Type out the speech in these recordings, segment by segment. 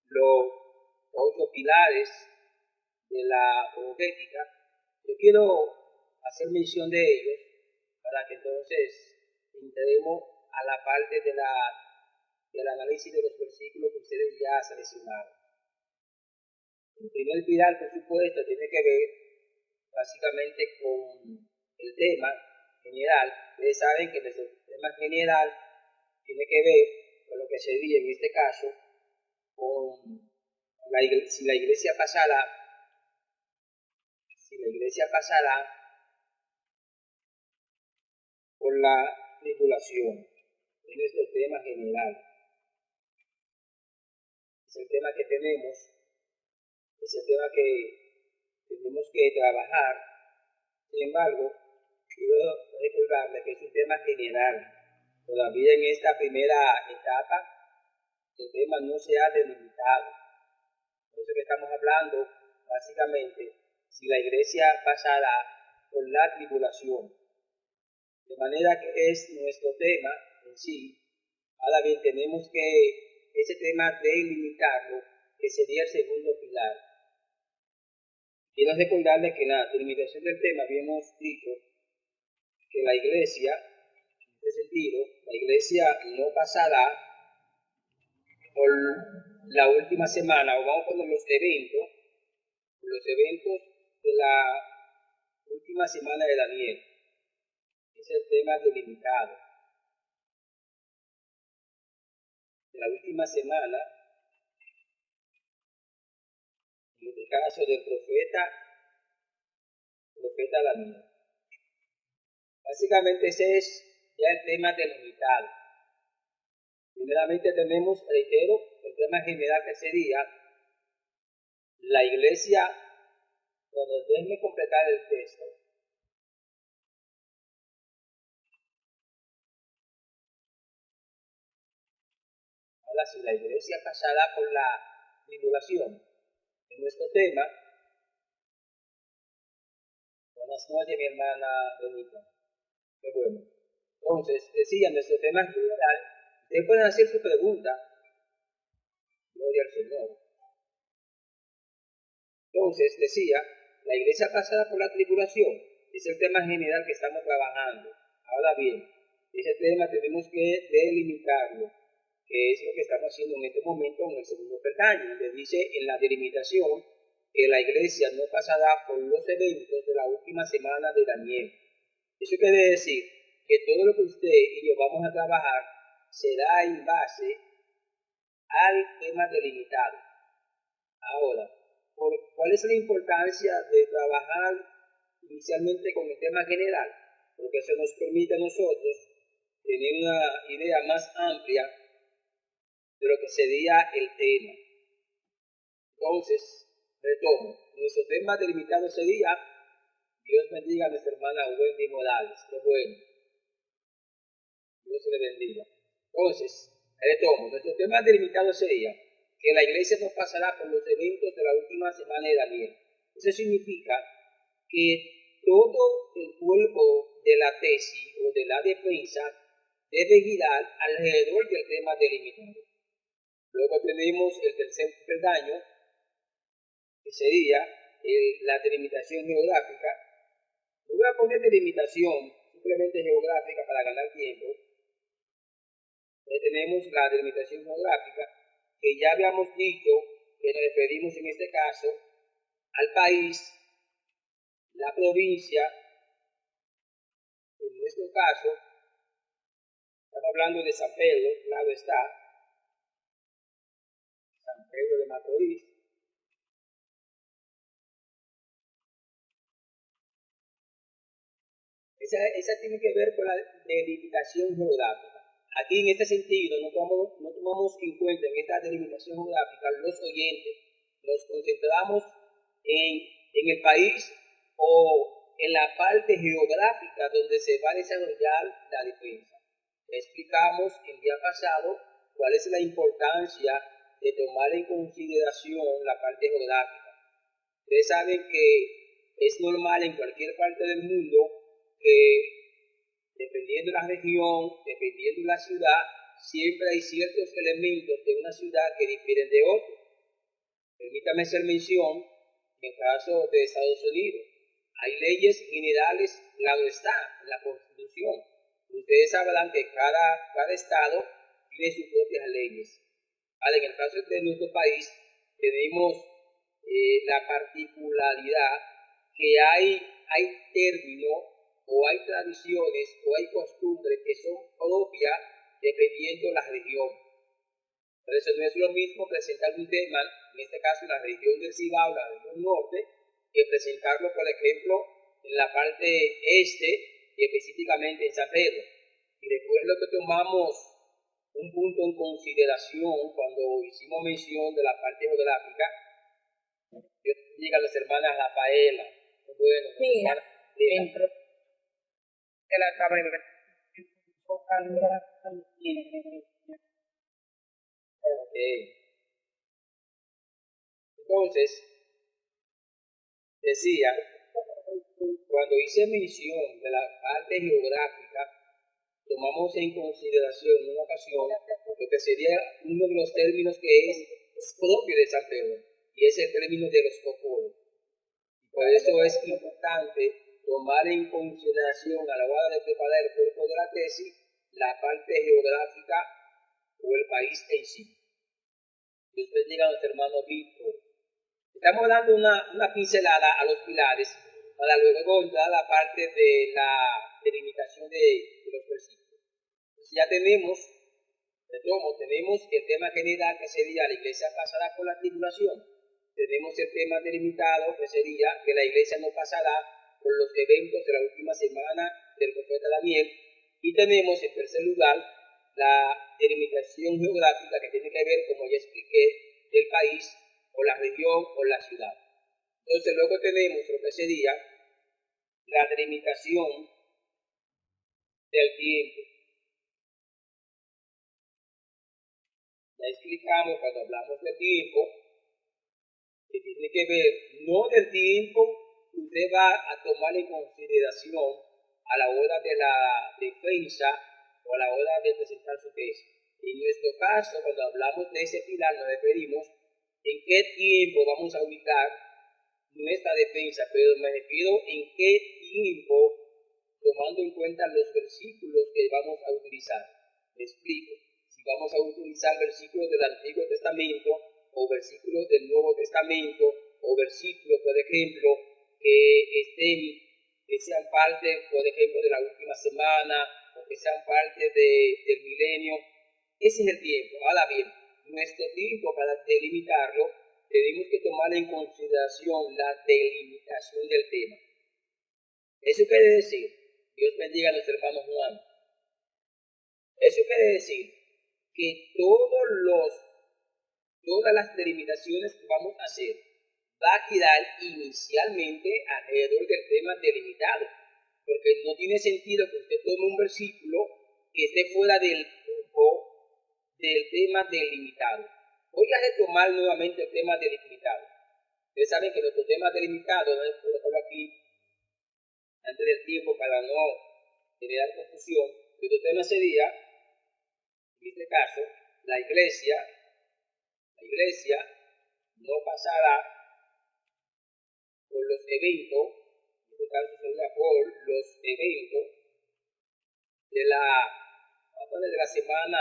los 8 pilares de la apologética. Yo quiero hacer mención de ellos para que entonces entremos a la parte del análisis de los versículos que ustedes ya seleccionaron. El primer pilar, por supuesto, tiene que ver básicamente con el tema general. Ustedes saben que nuestro tema general tiene que ver con lo que sería en este caso con si la iglesia pasará por la tribulación. Es nuestro tema general. Es el tema que tenemos, es el tema que tenemos que trabajar. Sin embargo, quiero recordarles que es un tema general. Todavía en esta primera etapa, el tema no se ha delimitado. Por eso que estamos hablando, básicamente, si la iglesia pasará por la tribulación. De manera que es nuestro tema en sí. Ahora bien, tenemos que ese tema delimitarlo, que sería el segundo pilar. Quiero recordarles que en la delimitación del tema habíamos dicho que la iglesia, en este sentido, la iglesia no pasará por la última semana, o vamos a poner los eventos de la última semana de Daniel. Es el tema delimitado. De la última semana, en este caso del profeta Daniel. Básicamente ese es ya el tema delimitado. Primeramente tenemos, reitero, el tema general que sería la iglesia, cuando déjenme completar el texto. Ahora, si la iglesia pasará por la tribulación, en nuestro tema. Buenas noches, mi hermana Benita. Qué bueno. Entonces, decía, nuestro tema general, ustedes pueden hacer su pregunta. Gloria al Señor. Entonces, decía, la iglesia pasará por la tribulación. Es el tema general que estamos trabajando. Ahora bien, ese tema tenemos que delimitarlo, que es lo que estamos haciendo en este momento en el segundo peldaño, donde dice en la delimitación que la iglesia no pasará por los eventos de la última semana de Daniel. Eso quiere decir que todo lo que usted y yo vamos a trabajar será en base al tema delimitado. Ahora, ¿cuál es la importancia de trabajar inicialmente con el tema general? Porque eso nos permite a nosotros tener una idea más amplia de lo que sería el tema. Entonces, retomo, nuestro tema delimitado sería, Dios bendiga a nuestra hermana Wendy Morales, qué bueno, Dios le bendiga. Entonces, retomo, nuestro tema delimitado sería que la iglesia no pasará por los eventos de la última semana de Daniel. Eso significa que todo el cuerpo de la tesis o de la defensa debe girar alrededor del tema delimitado. Luego tenemos el tercer peldaño, que sería la delimitación geográfica. No voy a poner delimitación simplemente geográfica para ganar tiempo. Tenemos la delimitación geográfica, que ya habíamos dicho que nos referimos en este caso al país, la provincia. En nuestro caso, estamos hablando de San Pedro, claro está, San Pedro de Macorís. Esa tiene que ver con la delimitación geográfica. Aquí en este sentido no tomamos en cuenta en esta delimitación geográfica los oyentes, nos concentramos en el país o en la parte geográfica donde se va a desarrollar la defensa. Explicamos el día pasado cuál es la importancia de tomar en consideración la parte geográfica. Ustedes saben que es normal en cualquier parte del mundo que dependiendo de la región, dependiendo de la ciudad, siempre hay ciertos elementos de una ciudad que difieren de otros. Permítame hacer mención, en el caso de Estados Unidos, hay leyes generales, claro está, en la Constitución. Ustedes sabrán que cada estado tiene sus propias leyes. Ahora, en el caso de nuestro país, tenemos la particularidad que hay términos o hay tradiciones o hay costumbres que son propias dependiendo de la región. Por eso no es lo mismo presentar un tema, en este caso en la región del Cibao, la región norte, que presentarlo, por ejemplo, en la parte este, y específicamente en San Pedro. Y recuerdo que tomamos un punto en consideración cuando hicimos mención de la parte geográfica. Yo diga a las hermanas Rafaela, bueno, Sí, hermana, dentro de la carrera. ok. Entonces, decía, cuando hice mención de la parte geográfica, tomamos en consideración en una ocasión lo que sería uno de los términos que es propio de San Pedro, y es el término de los popolos. Por eso es importante tomar en consideración a la hora de preparar el cuerpo de la tesis la parte geográfica o el país en sí. Dios bendiga a nuestro hermano Víctor. Estamos dando una pincelada a los pilares para luego entrar a la parte de la delimitación de los versículos. Entonces ya tenemos el tema general que sería la iglesia pasará por la tribulación. Tenemos el tema delimitado que sería que la iglesia no pasará por los eventos de la última semana del profeta Daniel. Y tenemos en tercer lugar la delimitación geográfica que tiene que ver, como ya expliqué, del país o la región o la ciudad. Entonces luego tenemos lo que sería la delimitación del tiempo. Ya explicamos cuando hablamos de tiempo que tiene que ver no del tiempo que usted va a tomar en consideración a la hora de la defensa o a la hora de presentar su tesis. En nuestro caso, cuando hablamos de ese pilar, nos referimos en qué tiempo vamos a ubicar nuestra defensa, pero me refiero en qué tiempo, tomando en cuenta los versículos que vamos a utilizar. Me explico. Si vamos a utilizar versículos del Antiguo Testamento o versículos del Nuevo Testamento o versículos, por ejemplo, que sean parte, por ejemplo, de la última semana o que sean parte del milenio, ese es el tiempo. Ahora bien, nuestro tiempo para delimitarlo, tenemos que tomar en consideración la delimitación del tema. Eso quiere decir, Dios bendiga a nuestro hermano Juan, eso quiere decir que todas las delimitaciones que vamos a hacer va a girar inicialmente alrededor del tema delimitado, porque no tiene sentido que usted tome un versículo que esté fuera del tema delimitado. Voy a retomar nuevamente el tema delimitado. Ustedes saben que nuestro tema delimitado, no es colocarlo aquí antes del tiempo para no generar confusión, nuestro tema sería, en este caso, la iglesia no pasará por los eventos, en este caso sería por los eventos de la semana,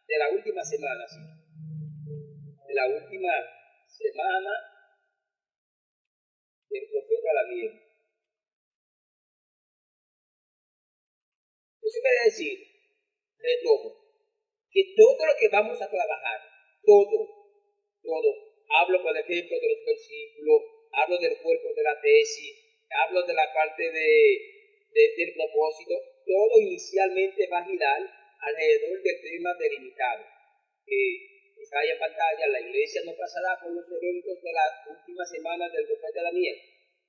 de la última semana, sí, de la última semana del profeta Daniel. Eso quiere decir, retomo, que todo lo que vamos a trabajar, todo, hablo por ejemplo de los versículos, hablo del cuerpo de la tesis, hablo de la parte del propósito, todo inicialmente va a girar alrededor del tema delimitado. Está ahí en pantalla, la iglesia no pasará por los eventos de la última semana del profeta Daniel.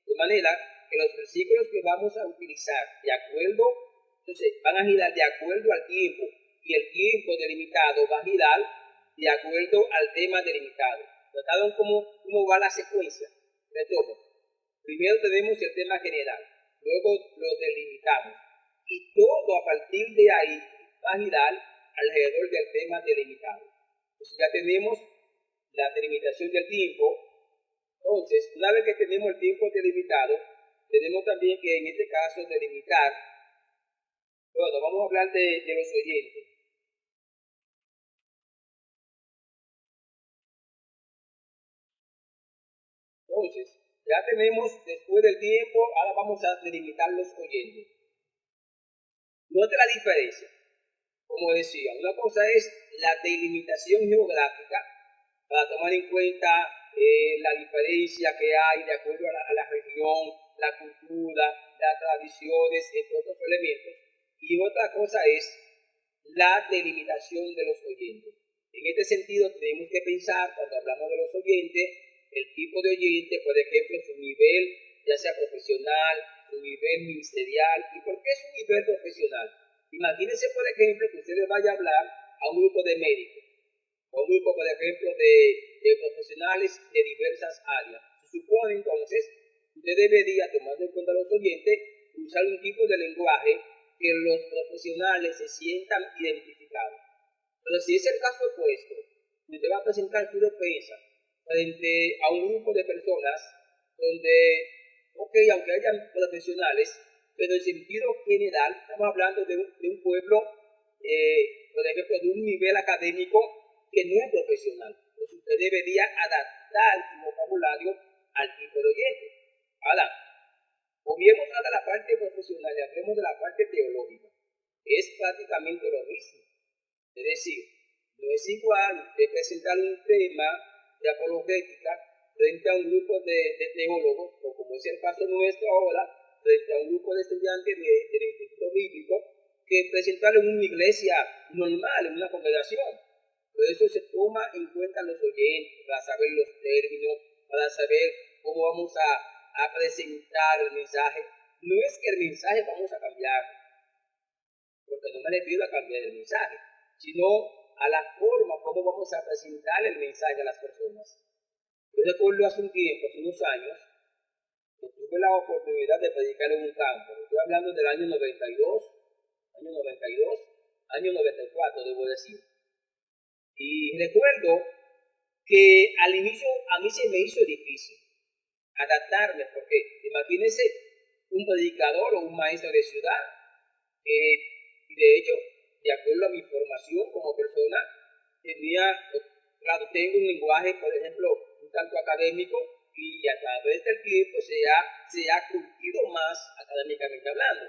De manera que los versículos que vamos a utilizar de acuerdo, entonces van a girar de acuerdo al tiempo, y el tiempo delimitado va a girar de acuerdo al tema delimitado. ¿Notaron cómo va la secuencia? Retomo. Primero tenemos el tema general, luego lo delimitamos, y todo a partir de ahí va a girar alrededor del tema delimitado. Entonces ya tenemos la delimitación del tiempo, Entonces, una vez que tenemos el tiempo delimitado, tenemos también que en este caso delimitar, bueno, vamos a hablar de los oyentes. Entonces, ya tenemos, después del tiempo, ahora vamos a delimitar los oyentes. Note la diferencia. Como decía, una cosa es la delimitación geográfica para tomar en cuenta la diferencia que hay de acuerdo a la región, la cultura, las tradiciones, entre otros elementos. Y otra cosa es la delimitación de los oyentes. En este sentido, tenemos que pensar, cuando hablamos de los oyentes, el tipo de oyente, por ejemplo, su nivel, ya sea profesional, su nivel ministerial. ¿Y por qué su nivel profesional? Imagínense, por ejemplo, que usted le vaya a hablar a un grupo de médicos, o un grupo, por ejemplo, de profesionales de diversas áreas. Se supone, entonces, que usted debería, tomando en cuenta los oyentes, usar un tipo de lenguaje que los profesionales se sientan identificados. Pero si es el caso opuesto, usted va a presentar su defensa frente a un grupo de personas donde, ok, aunque hayan profesionales, pero en sentido general, estamos hablando de un pueblo, por ejemplo, de un nivel académico que no es profesional. Entonces usted debería adaptar su vocabulario al tipo de oyente. Ahora, obviemos ahora la parte profesional y hablemos de la parte teológica. Es prácticamente lo mismo. Es decir, no es igual usted presentar un tema de apologética frente a un grupo de teólogos, o como es el caso nuestro ahora, frente a un grupo de estudiantes del Instituto Bíblico, que presentarlo en una iglesia normal, en una congregación. Por eso se toma en cuenta los oyentes, para saber los términos, para saber cómo vamos a presentar el mensaje. No es que el mensaje vamos a cambiar, porque no me refiero a cambiar el mensaje, sino a la forma como vamos a presentar el mensaje a las personas. Yo recuerdo hace un tiempo, hace unos años, que tuve la oportunidad de predicar en un campo. Estoy hablando del año 92, año 94, debo decir. Y recuerdo que al inicio a mí se me hizo difícil adaptarme, porque imagínense un predicador o un maestro de ciudad, y de hecho, de acuerdo a mi formación como persona, tengo un lenguaje, por ejemplo, un tanto académico, y a través del tiempo se ha curtido más académicamente hablando.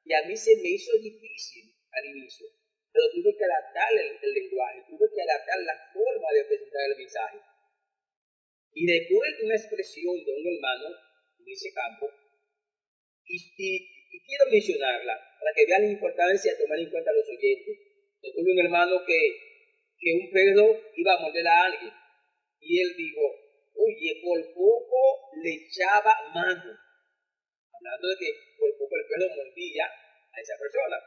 Y a mí se me hizo difícil al inicio, pero tuve que adaptar el lenguaje, tuve que adaptar la forma de presentar el mensaje. Y recuerdo una expresión de un hermano en ese campo, y quiero mencionarla para que vean la importancia de tomar en cuenta a los oyentes. Recuerdo un hermano que un perro iba a morder a alguien, y él dijo, oye, por poco le echaba mano, hablando de que por poco el perro mordía a esa persona.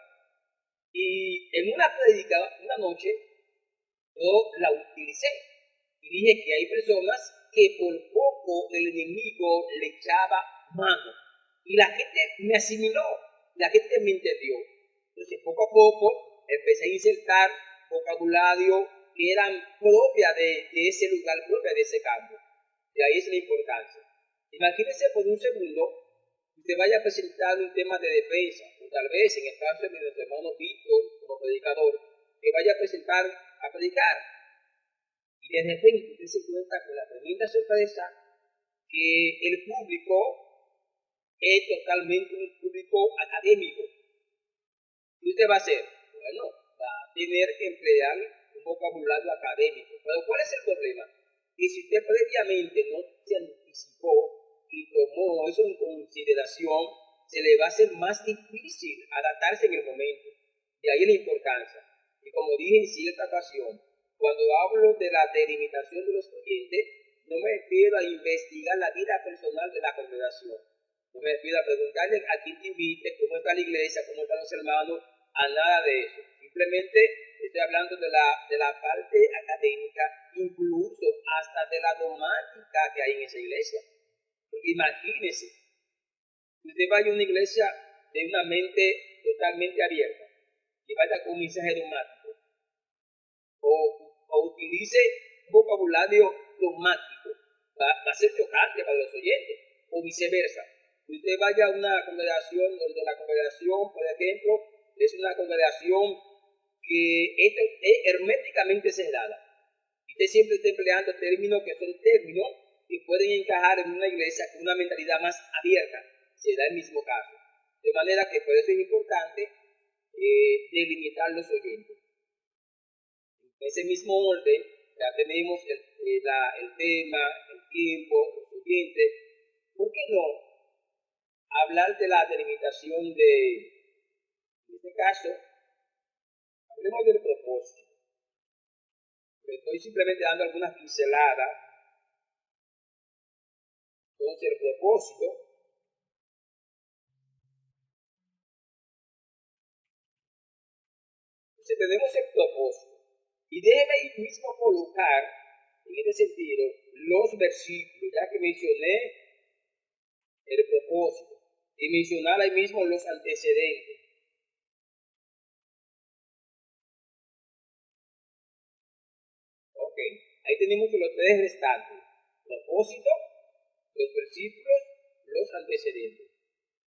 Y en una prédica, una noche, yo la utilicé y dije que hay personas que por poco el enemigo le echaba mano. Y la gente me asimiló, la gente me entendió. Entonces, poco a poco, empecé a insertar vocabulario que eran propia de ese lugar, propia de ese campo. De ahí es la importancia. Imagínense por un segundo, usted vaya a presentar un tema de defensa, o tal vez en el caso de nuestro hermano Víctor, como predicador, que vaya a predicar. Y de repente usted se encuentra con la tremenda sorpresa que el público es totalmente un público académico. ¿Qué usted va a hacer? Bueno, va a tener que emplear un vocabulario académico. Pero ¿cuál es el problema? Que si usted previamente no se anticipó y tomó eso en consideración, se le va a hacer más difícil adaptarse en el momento. De ahí la importancia. Y como dije en cierta ocasión, cuando hablo de la delimitación de los oyentes, no me refiero a investigar la vida personal de la congregación. No me refiero a preguntarle a quién te invite, cómo está la iglesia, cómo están los hermanos, a nada de eso. Simplemente estoy hablando de la parte académica, incluso hasta de la dogmática que hay en esa iglesia. Porque imagínese, usted vaya a una iglesia de una mente totalmente abierta y vaya con un mensaje dogmático, o utilice un vocabulario dogmático, va a ser chocante para los oyentes, o viceversa. Usted vaya a una congregación donde la congregación, por ejemplo, es una congregación que es herméticamente cerrada. Usted siempre está empleando términos que son términos que pueden encajar en una iglesia con una mentalidad más abierta. Se da el mismo caso. De manera que por eso es importante delimitar los oyentes. En ese mismo orden, ya tenemos el tema, el tiempo, los oyentes. ¿Por qué no hablar de la delimitación en este caso, hablemos del propósito? Estoy simplemente dando algunas pinceladas. Entonces, el propósito tenemos el propósito. Y déjeme ahí mismo colocar, en este sentido, los versículos, ya que mencioné el propósito, y mencionar ahí mismo los antecedentes. Ok, ahí tenemos los tres restantes: propósito, los versículos, los antecedentes.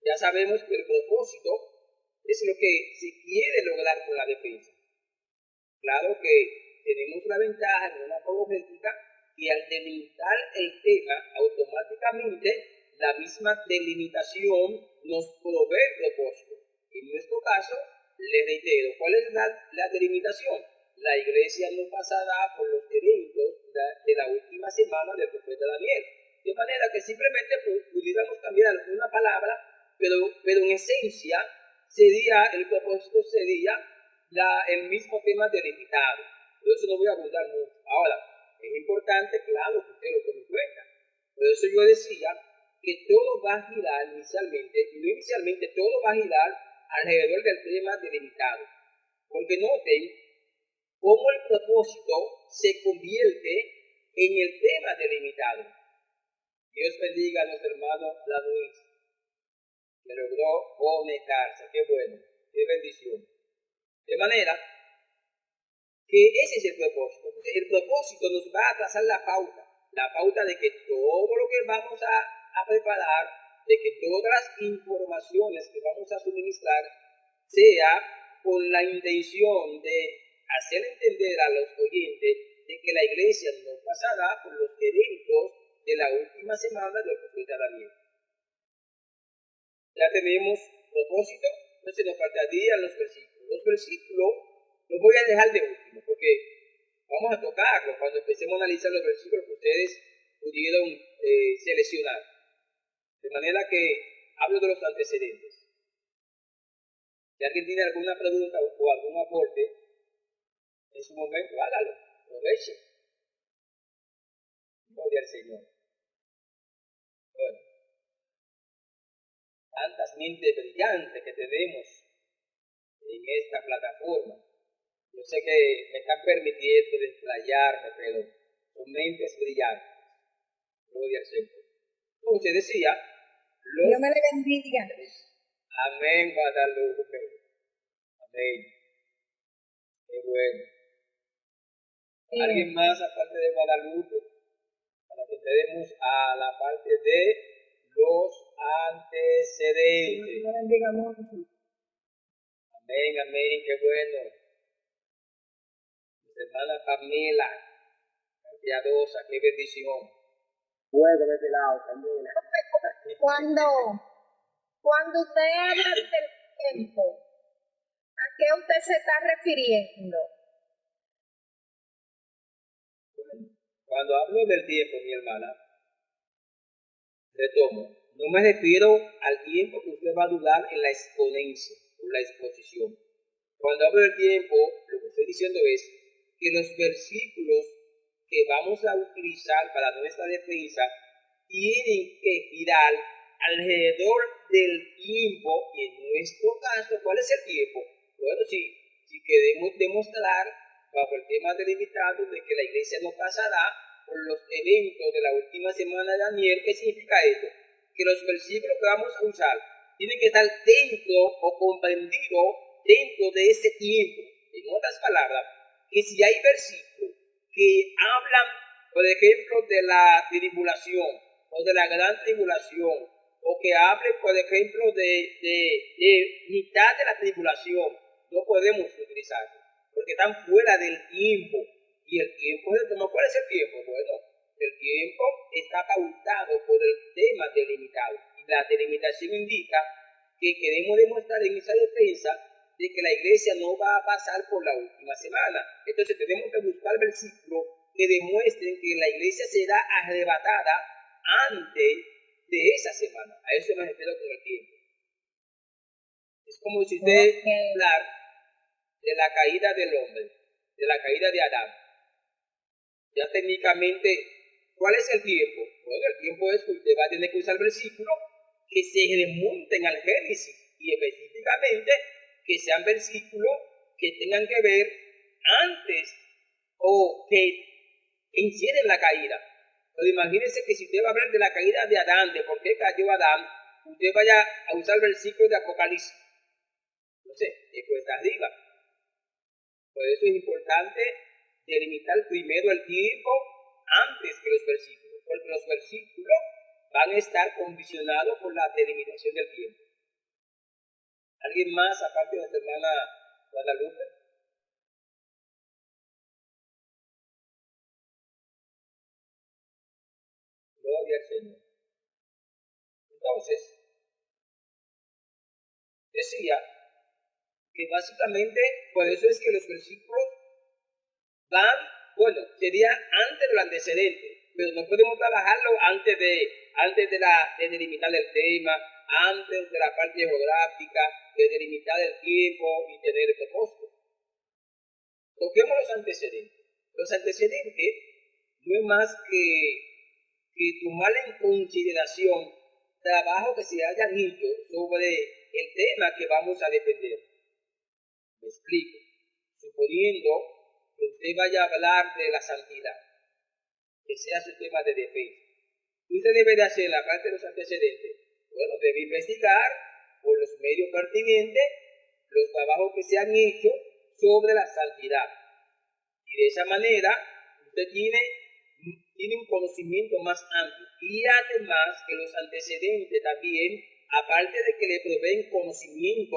Ya sabemos que el propósito es lo que se quiere lograr con la defensa. Claro que tenemos la ventaja en una apologética que al delimitar el tema, automáticamente la misma delimitación nos provee el propósito. En nuestro caso, les reitero, ¿cuál es la delimitación? La iglesia no pasará por los eventos de la última semana del profeta Daniel. De manera que simplemente pudiéramos cambiar alguna palabra, pero en esencia el propósito sería el mismo tema delimitado. Por eso no voy a abundar mucho. Ahora, es importante, claro, que usted lo tome en cuenta. Por eso yo decía que todo va a girar inicialmente todo va a girar alrededor del tema delimitado. Porque noten cómo el propósito se convierte en el tema delimitado. Dios bendiga a nuestro hermano Luis, que logró conectarse. Qué bueno, qué bendición. De manera que ese es el propósito. Entonces, el propósito nos va a trazar la pauta de que todo lo que vamos a preparar, de que todas las informaciones que vamos a suministrar, sea con la intención de hacer entender a los oyentes de que la iglesia no pasará por los eventos de la última semana del profeta Daniel. Ya tenemos propósito, entonces nos faltarían los versículos. Los versículos los voy a dejar de último, porque vamos a tocarlos cuando empecemos a analizar los versículos que ustedes pudieron seleccionar. De manera que hablo de los antecedentes. Si alguien tiene alguna pregunta o algún aporte, en su momento hágalo, aproveche. Gloria al Señor. Bueno, tantas mentes brillantes que tenemos en esta plataforma. Yo sé que me están permitiendo desplayarme, pero son mentes brillantes. Gloria al Señor. Entonces decía, Dios me le bendiga. Amén, Guadalupe. Amén. Qué bueno. ¿Alguien más aparte de Guadalupe? Para que entremos a la parte de los antecedentes. Dios me bendiga mucho. Amén, amén, qué bueno. Mi hermana Pamela, piadosa, qué bendición. Fuego de este lado, Pamela. Cuando usted habla del tiempo, ¿a qué usted se está refiriendo? Cuando hablo del tiempo, mi hermana, retomo, no me refiero al tiempo que usted va a durar en la exponencia o la exposición. Cuando hablo del tiempo, lo que estoy diciendo es que los versículos que vamos a utilizar para nuestra defensa tienen que girar alrededor del tiempo, y en nuestro caso, ¿cuál es el tiempo? Bueno, si queremos demostrar bajo el tema delimitado de que la iglesia no pasará por los eventos de la última semana de Daniel, ¿qué significa esto? Que los versículos que vamos a usar tienen que estar dentro o comprendidos dentro de ese tiempo. En otras palabras, que si hay versículos que hablan por ejemplo, de la tribulación o de la gran tribulación, o que hable, por ejemplo, de mitad de la tribulación, no podemos utilizarlo, porque están fuera del tiempo. Y el tiempo se toma. ¿Cuál es el tiempo? Bueno, el tiempo está pautado por el tema delimitado. Y la delimitación indica que queremos demostrar en esa defensa de que la iglesia no va a pasar por la última semana. Entonces tenemos que buscar versículos que demuestren que la iglesia será arrebatada antes de esa semana. A eso me refiero con el tiempo. Es como si usted hablar de la caída del hombre, de la caída de Adán. Ya técnicamente, ¿cuál es el tiempo? Bueno, el tiempo es que usted va a tener que usar versículos que se remonten al Génesis y específicamente que sean versículos que tengan que ver antes o que inciden la caída. Pero imagínense que si usted va a hablar de la caída de Adán, de por qué cayó Adán, usted vaya a usar versículos de Apocalipsis. No sé, de cuesta arriba. Por eso es importante delimitar primero el tiempo antes que los versículos, porque los versículos van a estar condicionados por la delimitación del tiempo. ¿Alguien más, aparte de nuestra hermana Guadalupe? Gloria al Señor. Entonces, decía que básicamente por eso es que los versículos van, bueno, sería antes del antecedente, pero no podemos trabajarlo antes de delimitar el tema, antes de la parte geográfica, de delimitar el tiempo y tener el propósito. Toquemos los antecedentes. Los antecedentes no es más que tomar en consideración trabajo que se hayan hecho sobre el tema que vamos a defender. Me explico. Suponiendo que usted vaya a hablar de la santidad, que sea su tema de defensa, usted debe de hacer la parte de los antecedentes. Bueno, debe investigar por los medios pertinentes los trabajos que se han hecho sobre la santidad. Y de esa manera, usted tiene un conocimiento más amplio. Y además que los antecedentes también, aparte de que le proveen conocimiento,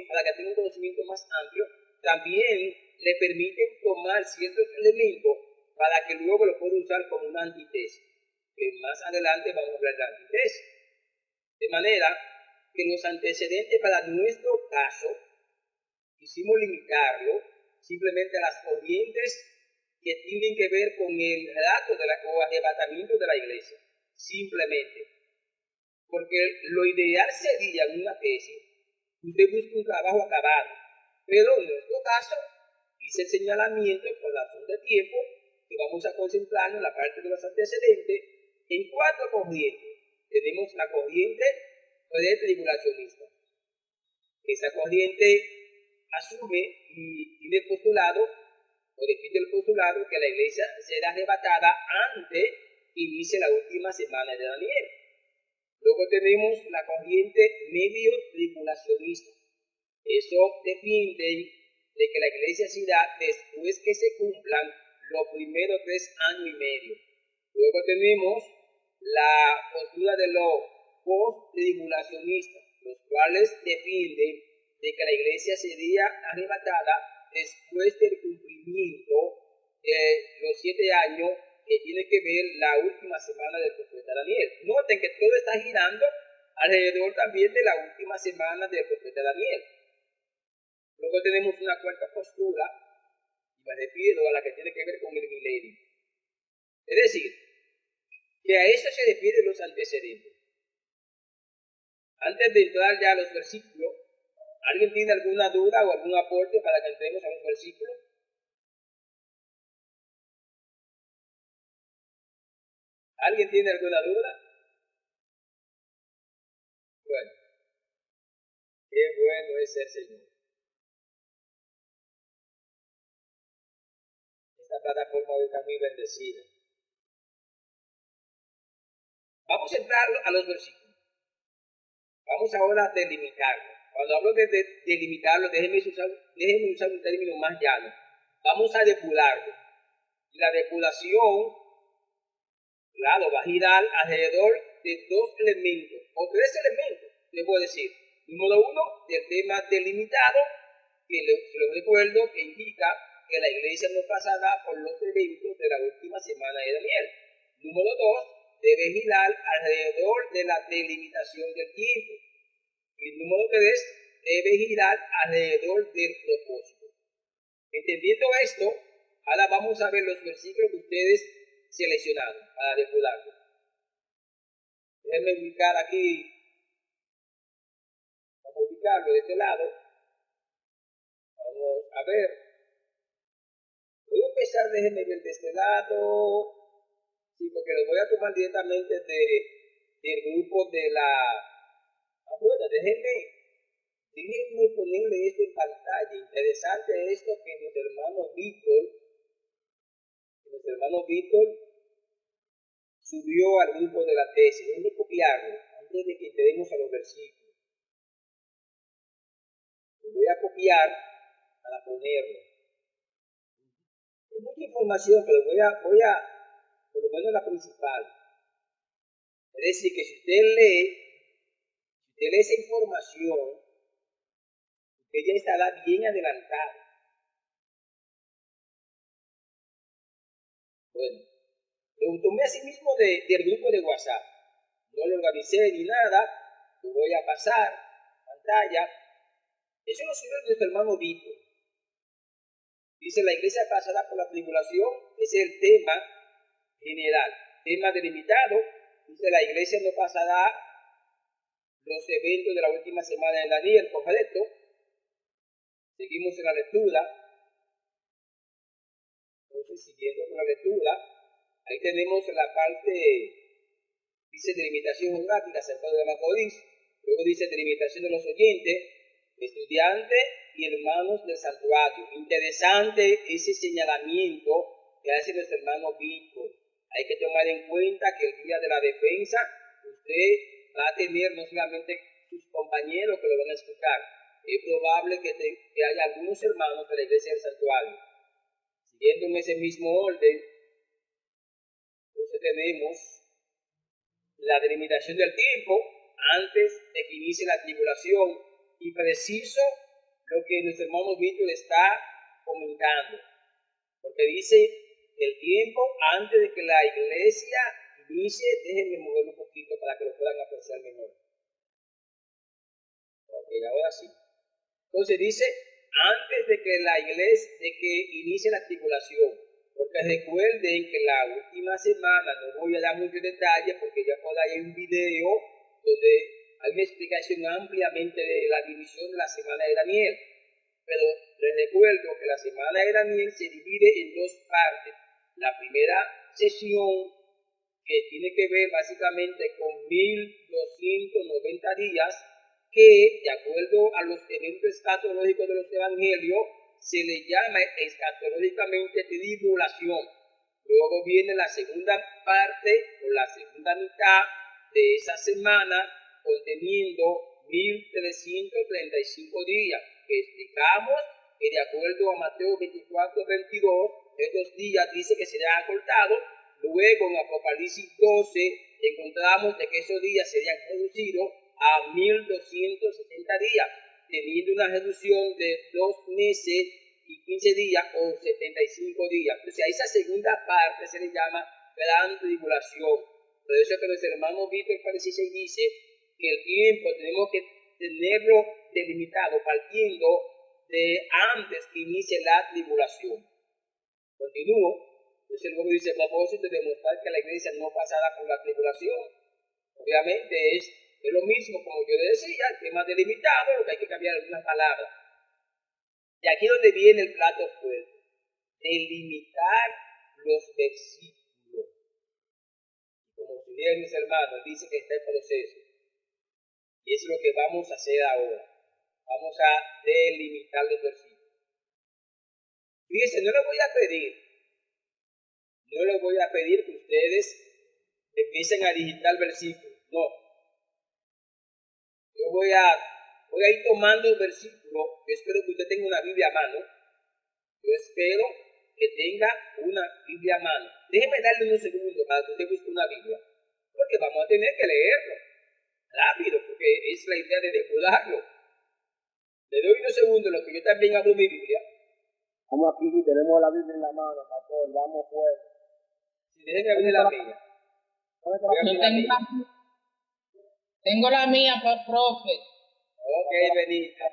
para que tenga un conocimiento más amplio, también le permiten tomar ciertos elementos para que luego lo pueda usar como una antitesis. Que más adelante vamos a hablar de la antitesis. De manera que los antecedentes para nuestro caso, quisimos limitarlo simplemente a las corrientes que tienen que ver con el relato o arrebatamiento de la iglesia. Simplemente. Porque lo ideal sería en una tesis, usted busca un trabajo acabado. Pero en nuestro caso, hice el señalamiento por razón de tiempo que vamos a concentrarnos en la parte de los antecedentes en 4 corrientes. Tenemos la corriente pretribulacionista. Esa corriente asume y tiene el postulado, o defiende el postulado, que la iglesia será arrebatada antes que inicie la última semana de Daniel. Luego tenemos la corriente medio tribulacionista. Eso defiende de que la iglesia será después que se cumplan los primeros 3 años y medio. Luego tenemos la postura de los post-tribulacionistas, los cuales defienden de que la iglesia sería arrebatada después del cumplimiento de los 7 años que tiene que ver la última semana del profeta Daniel. Noten que todo está girando alrededor también de la última semana del profeta Daniel. Luego tenemos una cuarta postura, y me refiero a la que tiene que ver con el milenio. Es decir, que a eso se refieren los antecedentes. Antes de entrar ya a los versículos, ¿alguien tiene alguna duda o algún aporte para que entremos a los versículos? ¿Alguien tiene alguna duda? Bueno, qué bueno es el Señor. Esta plataforma hoy está muy bendecida. Vamos a entrar a los versículos. Vamos ahora a delimitarlo. Cuando hablo de delimitarlo, déjenme usar un término más llano. Vamos a depurarlo. Y la depuración, claro, va a girar alrededor de dos elementos, o tres elementos, debo decir. Número uno, del tema delimitado, que se lo recuerdo, que indica que la iglesia no pasará por los eventos de la última semana de Daniel. Número dos, debe girar alrededor de la delimitación del tiempo. Y número tres, debe girar alrededor del propósito. Entendiendo esto, ahora vamos a ver los versículos que ustedes seleccionaron para depurarlo. Déjenme ubicar aquí, vamos a ubicarlo de este lado. Vamos a ver. Voy a empezar, déjenme ver de este lado. Sí, porque lo voy a tomar directamente del grupo de la... bueno, déjenme ponerle esto en pantalla. Interesante esto que nuestro hermano Víctor subió al grupo de la tesis. Déjenme copiarlo antes de que entremos a los versículos. Lo voy a copiar para ponerlo. Hay mucha información, pero voy a por lo menos la principal. Es decir, que si usted lee esa información, usted ya estará bien adelantado. Bueno, lo tomé así mismo del grupo de WhatsApp. No lo organicé ni nada, lo voy a pasar pantalla. Eso lo subió nuestro hermano Víctor. Dice, la iglesia pasará por la tribulación, ese es el tema general. Tema delimitado, dice, la iglesia no pasará los eventos de la última semana de Daniel, correcto. Seguimos en la lectura. Entonces, siguiendo con la lectura, ahí tenemos la parte, dice delimitación geográfica, San Pedro de Macorís. Luego dice delimitación de los oyentes, estudiantes y hermanos del santuario. Interesante ese señalamiento que hace nuestro hermano Víctor. Hay que tomar en cuenta que el día de la defensa, usted va a tener no solamente sus compañeros que lo van a escuchar, es probable que haya algunos hermanos de la iglesia del santuario. Siguiendo en ese mismo orden, entonces tenemos la delimitación del tiempo antes de que inicie la tribulación y preciso lo que nuestro hermano Víctor está comentando, porque dice el tiempo antes de que la iglesia inicie. Déjenme moverlo un poquito para que lo puedan apreciar mejor. Ok, ahora sí. Entonces dice antes de que inicie la tribulación, porque recuerden que la última semana, no voy a dar muchos detalles porque ya por ahí hay un video donde hay una explicación ampliamente de la división de la semana de Daniel, pero les recuerdo que la semana de Daniel se divide en dos partes. La primera sesión, que tiene que ver básicamente con 1290 días, que de acuerdo a los eventos escatológicos de los evangelios se le llama escatológicamente tribulación. Luego viene la segunda parte o la segunda mitad de esa semana, conteniendo 1335 días, que explicamos que de acuerdo a Mateo 24:22, estos días dice que serán acortados. Luego en Apocalipsis 12 encontramos de que esos días serían reducidos a 1260 días, teniendo una reducción de 2 meses y 15 días o 75 días. Entonces a esa segunda parte se le llama gran tribulación. Por eso es que nuestro hermano Víctor Parecise dice que el tiempo tenemos que tenerlo delimitado partiendo de antes que inicie la tribulación. Continúo. Entonces luego dice, a propósito de demostrar que la iglesia no pasará por la tribulación. Obviamente es lo mismo, como yo le decía, el tema delimitado, lo que hay que cambiar algunas palabras. Y aquí es donde viene el plato fuerte. Delimitar los versículos. Como subieron mis hermanos, dice que está en proceso. Y eso es lo que vamos a hacer ahora. Vamos a delimitar los versículos. Fíjense, no les voy a pedir que ustedes empiecen a digitar versículos. No. Yo voy a ir tomando el versículo. Yo espero que usted tenga una Biblia a mano. Yo espero que tenga una Biblia a mano. Déjeme darle unos segundos para que usted busque una Biblia, porque vamos a tener que leerlo rápido, porque es la idea de descuidarlo. Le doy unos segundos, lo que yo también abro mi Biblia. Vamos aquí, tenemos la Biblia en la mano, pastor, vamos fuera. Si déjeme abrir la mía. Voy a abrir la mía. Tengo la mía, profe. Ok, Benita.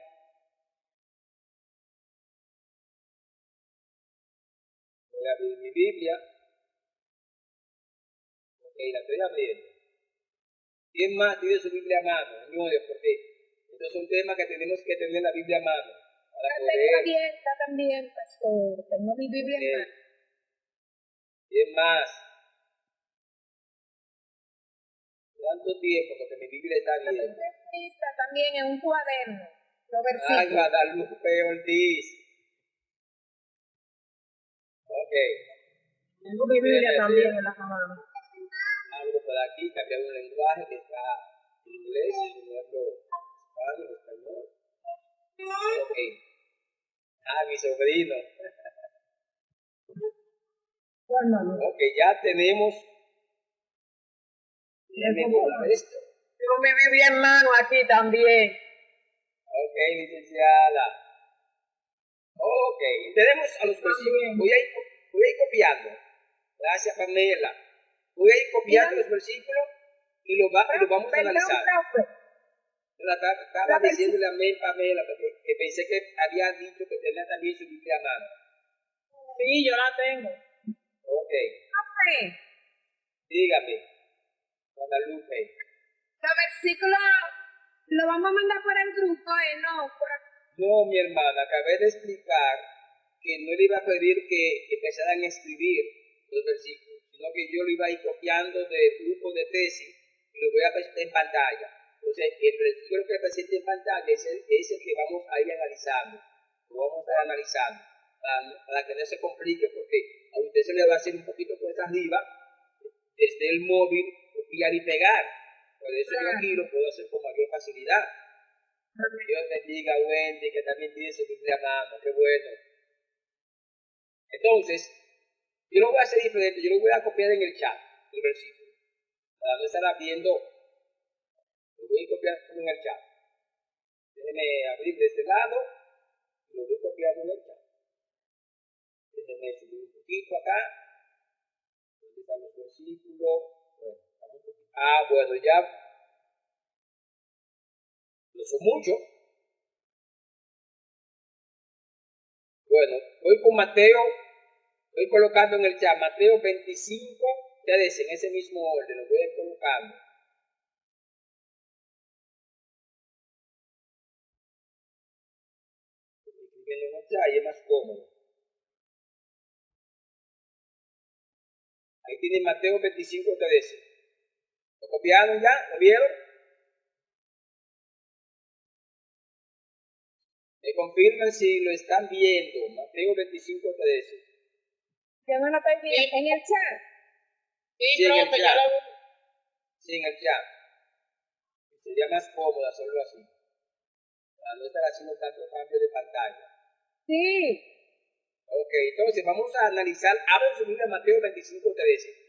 Voy a abrir mi Biblia. Ok, la estoy abriendo. ¿Quién más tiene su Biblia a mano, señores? Porque estos son temas que tenemos que tener la Biblia a mano para La tengo poder. abierta también, pastor. Tengo mi Biblia en mano. ¿Quién más? ¿Cuánto tiempo? Porque mi Biblia está La bien. tengo lista también en un cuaderno. Los Ay, versículos. Guadalupe Ortiz. Ok. Tengo mi Biblia también en la mano. Algo por aquí, cambiar un lenguaje que está en inglés, ponerlo en español. Ok. Mi sobrino. Ok, ya tenemos. Déjame borrar esto. Tengo mi Biblia en mano aquí también. Ok, licenciada. Ok, tenemos a los versículos. Voy a ir copiando. Gracias, Pamela. Voy a ir copiando los versículos y los vamos a analizar. Profe. Estaba diciéndole a mí, Pamela, porque que pensé que había dicho que tenía también su Biblia a mano. Sí, yo la tengo. Ok, Profe, dígame, Guadalupe. los versículos los vamos a mandar por el grupo, no, por aquí. No, mi hermana, acabé de explicar que no le iba a pedir que empezaran a escribir los versículos, sino que yo lo iba a ir copiando del grupo de tesis y lo voy a presentar en pantalla. Entonces, el versículo que presente en pantalla es el que vamos a ir analizando. Lo vamos a estar analizando para que no se complique, porque a usted se le va a hacer un poquito cuesta arriba desde el móvil, copiar y pegar. Por eso yo aquí lo puedo hacer con mayor facilidad. Dios te diga, Wendy, que también tiene su Biblia a mano, qué bueno. Entonces, yo lo voy a hacer diferente, yo lo voy a copiar en el chat, el versículo. Para no estar viendo, lo voy a copiar en el chat. Déjenme abrir de este lado, y lo voy copiando en el chat. Déjenme subir un poquito acá. ¿Dónde están los versículos? Bueno, ya. No son muchos. Bueno, voy con Mateo, estoy colocando en el chat Mateo 25, ustedes en ese mismo orden, lo voy a ir colocando. Escribiendo en el chat y es más cómodo. Ahí tienen Mateo 25, 13. ¿Lo copiaron ya? ¿Lo vieron? Me confirman si lo están viendo. Mateo 25, 13. Yo no lo estoy viendo en el chat. Sí, en el profe, chat. ya lo vi. Sí, en el chat. Sería más cómodo hacerlo así, para no estar haciendo tanto cambio de pantalla. Sí. Ok, entonces vamos a analizar, abren su Biblia Mateo 25, 13.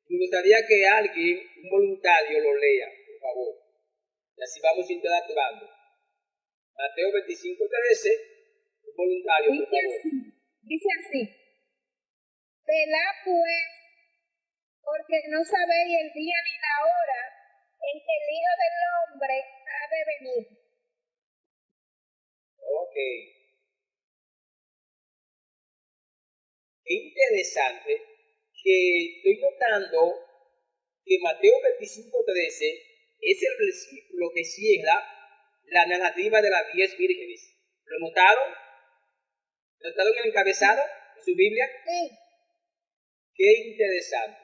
Me gustaría que alguien, un voluntario, lo lea, por favor. Y así vamos interactuando. Mateo 25, 13, un voluntario, por favor. Dice así. Velad pues, porque no sabéis el día ni la hora en que el Hijo del Hombre ha de venir. Ok. Qué interesante que estoy notando que Mateo 25, 13 es el versículo que cierra la narrativa de las 10 vírgenes. ¿Lo notaron? ¿Lo notaron en el encabezado de su Biblia? Sí. Qué interesante.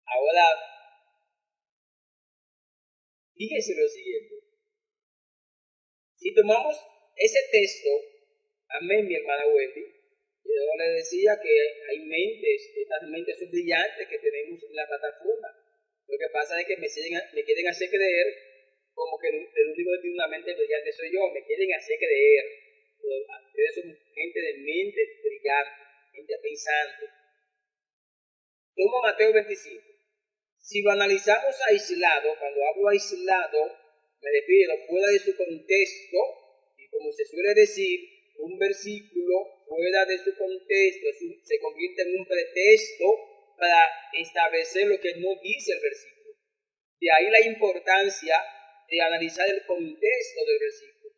Ahora, fíjense lo siguiente. Si tomamos ese texto, amén, mi hermana Wendy, yo le decía que hay mentes, estas mentes son brillantes que tenemos en la plataforma. Lo que pasa es que me quieren hacer creer como que el único que tiene una mente brillante soy yo, me quieren hacer creer. Ustedes son gente de mentes brillantes. mente pensante. Tomo Mateo 25. Si lo analizamos aislado, cuando hablo aislado, me refiero fuera de su contexto, y como se suele decir, un versículo fuera de su contexto se convierte en un pretexto para establecer lo que no dice el versículo. De ahí la importancia de analizar el contexto del versículo.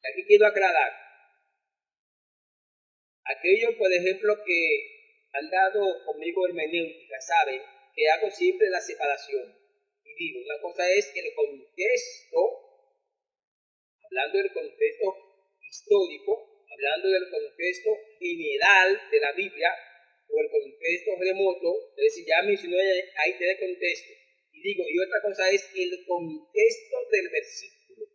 Aquí quiero aclarar. Aquellos, por ejemplo, que han dado conmigo hermenéutica, saben que hago siempre la separación. Y digo, una cosa es el contexto, hablando del contexto histórico, hablando del contexto general de la Biblia, o el contexto remoto, es decir, ya mencioné ahí tres contextos. Y digo, y otra cosa es el contexto del versículo,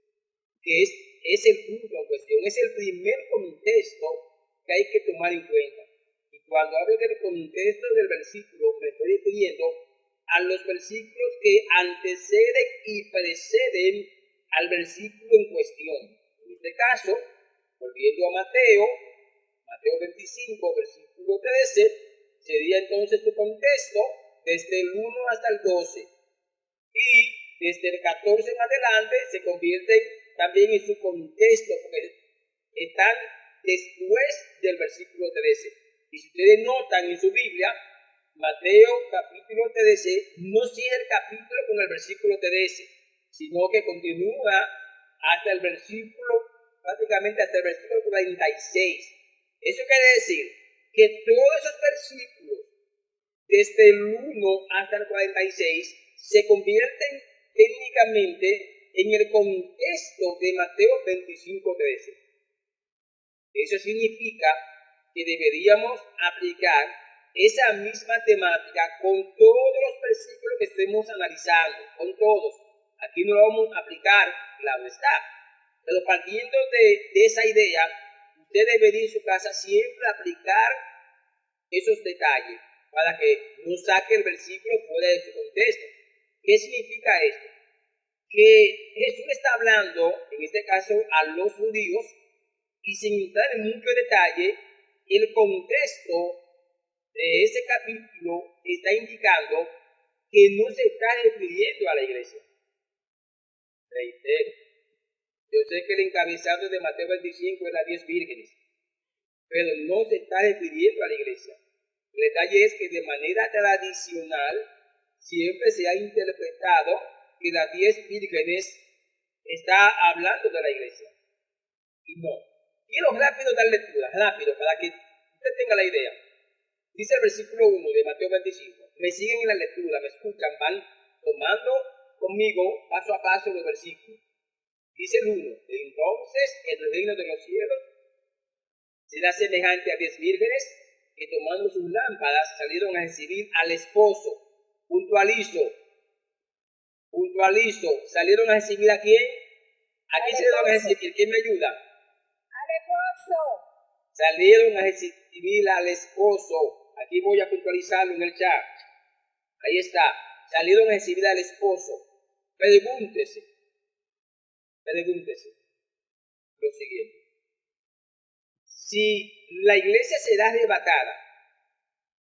que es el punto en cuestión, es el primer contexto que hay que tomar en cuenta. Y cuando hablo del contexto del versículo, me estoy refiriendo a los versículos que anteceden y preceden al versículo en cuestión. En este caso, volviendo a Mateo 25, versículo 13, sería entonces su contexto desde el 1 hasta el 12. Y desde el 14 en adelante se convierten también en su contexto, porque están después del versículo 13. Y si ustedes notan en su Biblia, Mateo capítulo 13 no sigue el capítulo con el versículo 13, sino que continúa hasta el versículo, prácticamente hasta el versículo 46. Eso quiere decir que todos esos versículos, desde el 1 hasta el 46, se convierten técnicamente en el contexto de Mateo 25:13. Eso significa que deberíamos aplicar esa misma temática con todos los versículos que estemos analizando, con todos. Aquí no lo vamos a aplicar, claro está. Pero partiendo de esa idea, usted debería en su casa siempre aplicar esos detalles para que no saque el versículo fuera de su contexto. ¿Qué significa esto? Que Jesús está hablando, en este caso, a los judíos, y sin entrar en mucho detalle, el contexto de ese capítulo está indicando que no se está refiriendo a la iglesia. Reitero, yo sé que el encabezado de Mateo 25 es las 10 vírgenes, pero no se está refiriendo a la iglesia. El detalle es que de manera tradicional siempre se ha interpretado que las 10 vírgenes está hablando de la iglesia. Y no. Quiero rápido dar lectura, rápido, para que usted tenga la idea. Dice el versículo 1 de Mateo 25. Me siguen en la lectura, me escuchan, van tomando conmigo paso a paso los versículos. Dice el 1. Entonces el reino de los cielos será semejante a 10 vírgenes que tomando sus lámparas salieron a recibir al esposo. Puntualizo. ¿Salieron a recibir a quién? ¿A quién salieron a recibir? ¿Quién me ayuda? Al esposo. Salieron a recibir al esposo. Aquí voy a puntualizarlo en el chat. Ahí está. Salieron a recibir al esposo. Pregúntese lo siguiente. Si la iglesia será arrebatada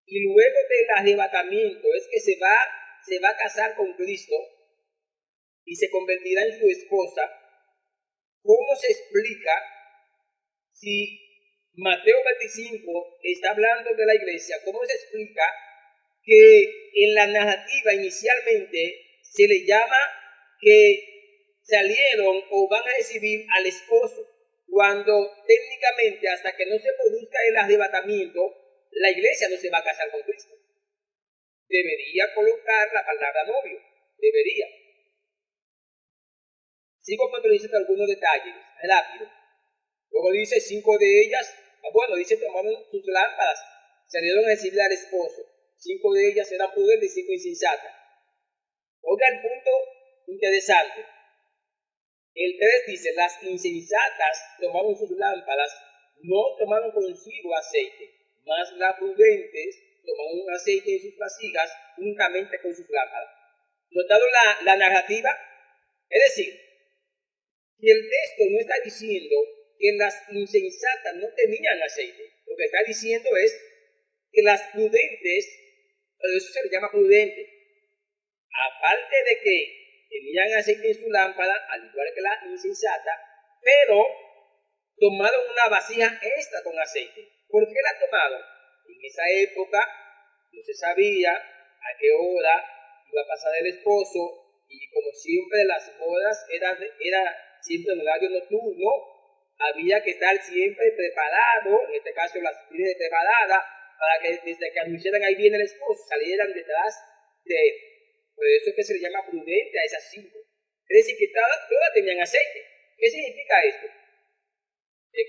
y luego del arrebatamiento es que se va a casar con Cristo y se convertirá en su esposa, ¿cómo se explica si Mateo 25 está hablando de la iglesia? ¿Cómo se explica que en la narrativa inicialmente se le llama que salieron o van a recibir al esposo, cuando técnicamente hasta que no se produzca el arrebatamiento, la iglesia no se va a casar con Cristo? Debería colocar la palabra novio, debería. Sigo puntualizando algunos detalles, rápido. Luego dice 5 de ellas, dice tomaron sus lámparas, salieron a recibir al esposo. 5 de ellas eran prudentes y 5 insensatas. Oiga el punto interesante. El 3 dice, las insensatas tomaron sus lámparas, no tomaron consigo aceite, mas las prudentes tomaron un aceite en sus vasijas juntamente con sus lámparas. ¿Notaron la narrativa? Es decir, que el texto no está diciendo que las insensatas no tenían aceite. Lo que está diciendo es que las prudentes, por eso se les llama prudente, aparte de que tenían aceite en su lámpara, al igual que la insensata, pero tomaron una vasija extra con aceite. ¿Por qué la tomaron? En esa época no se sabía a qué hora iba a pasar el esposo, y como siempre las bodas era siempre en horario nocturno, había que estar siempre preparado, en este caso las mujeres preparadas, para que desde que anunciaran ahí viene el esposo, salieran detrás de él. Por eso es que se le llama prudente a esas 5. Es decir, que todas tenían aceite. ¿Qué significa esto?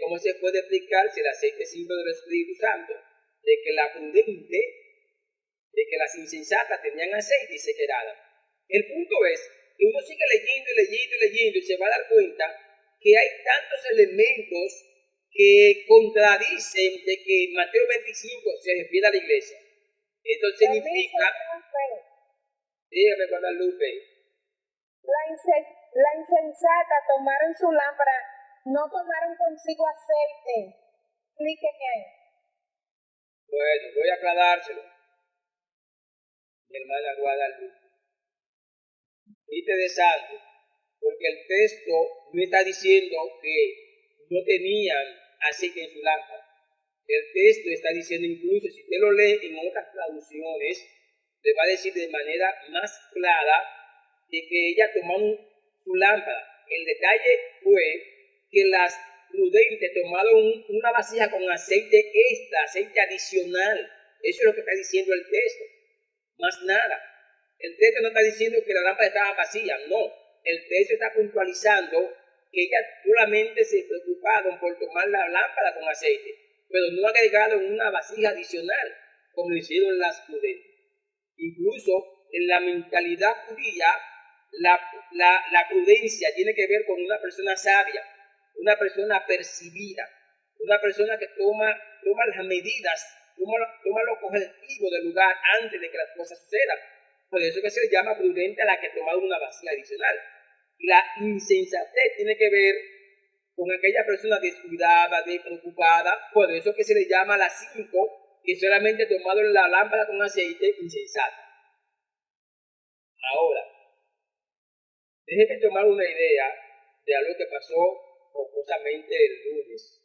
¿Cómo se puede explicar si el aceite es símbolo del Espíritu Santo? De que la prudente, de que las insensatas tenían aceite y se quedaron. El punto es que uno sigue leyendo y se va a dar cuenta que hay tantos elementos que contradicen de que Mateo 25 se refiere a la iglesia. Esto significa... Dígame, hermana Lupe. La insensata tomaron su lámpara, no tomaron consigo aceite. Explíqueme ahí. Bueno, voy a aclarárselo. Mi hermana Guadalupe. Interesante, porque el texto no está diciendo que no tenían aceite en su lámpara. El texto está diciendo, incluso si usted lo lee en otras traducciones, le va a decir de manera más clara de que ella tomaron su lámpara. El detalle fue que las prudentes tomaron una vasija con aceite extra, aceite adicional. Eso es lo que está diciendo el texto. Más nada. El texto no está diciendo que la lámpara estaba vacía, no. El texto está puntualizando que ellas solamente se preocuparon por tomar la lámpara con aceite, pero no agregaron una vasija adicional, como hicieron las prudentes. Incluso en la mentalidad judía, la prudencia tiene que ver con una persona sabia, una persona percibida, una persona que toma las medidas, toma los objetivos del lugar antes de que las cosas sucedan. Por eso que se le llama prudente a la que ha tomado una vasija adicional. Y la insensatez tiene que ver con aquella persona descuidada, despreocupada. Por eso que se le llama a las 5 que solamente tomaron la lámpara con aceite insensata. Ahora, déjenme tomar una idea de algo que pasó jocosamente el lunes,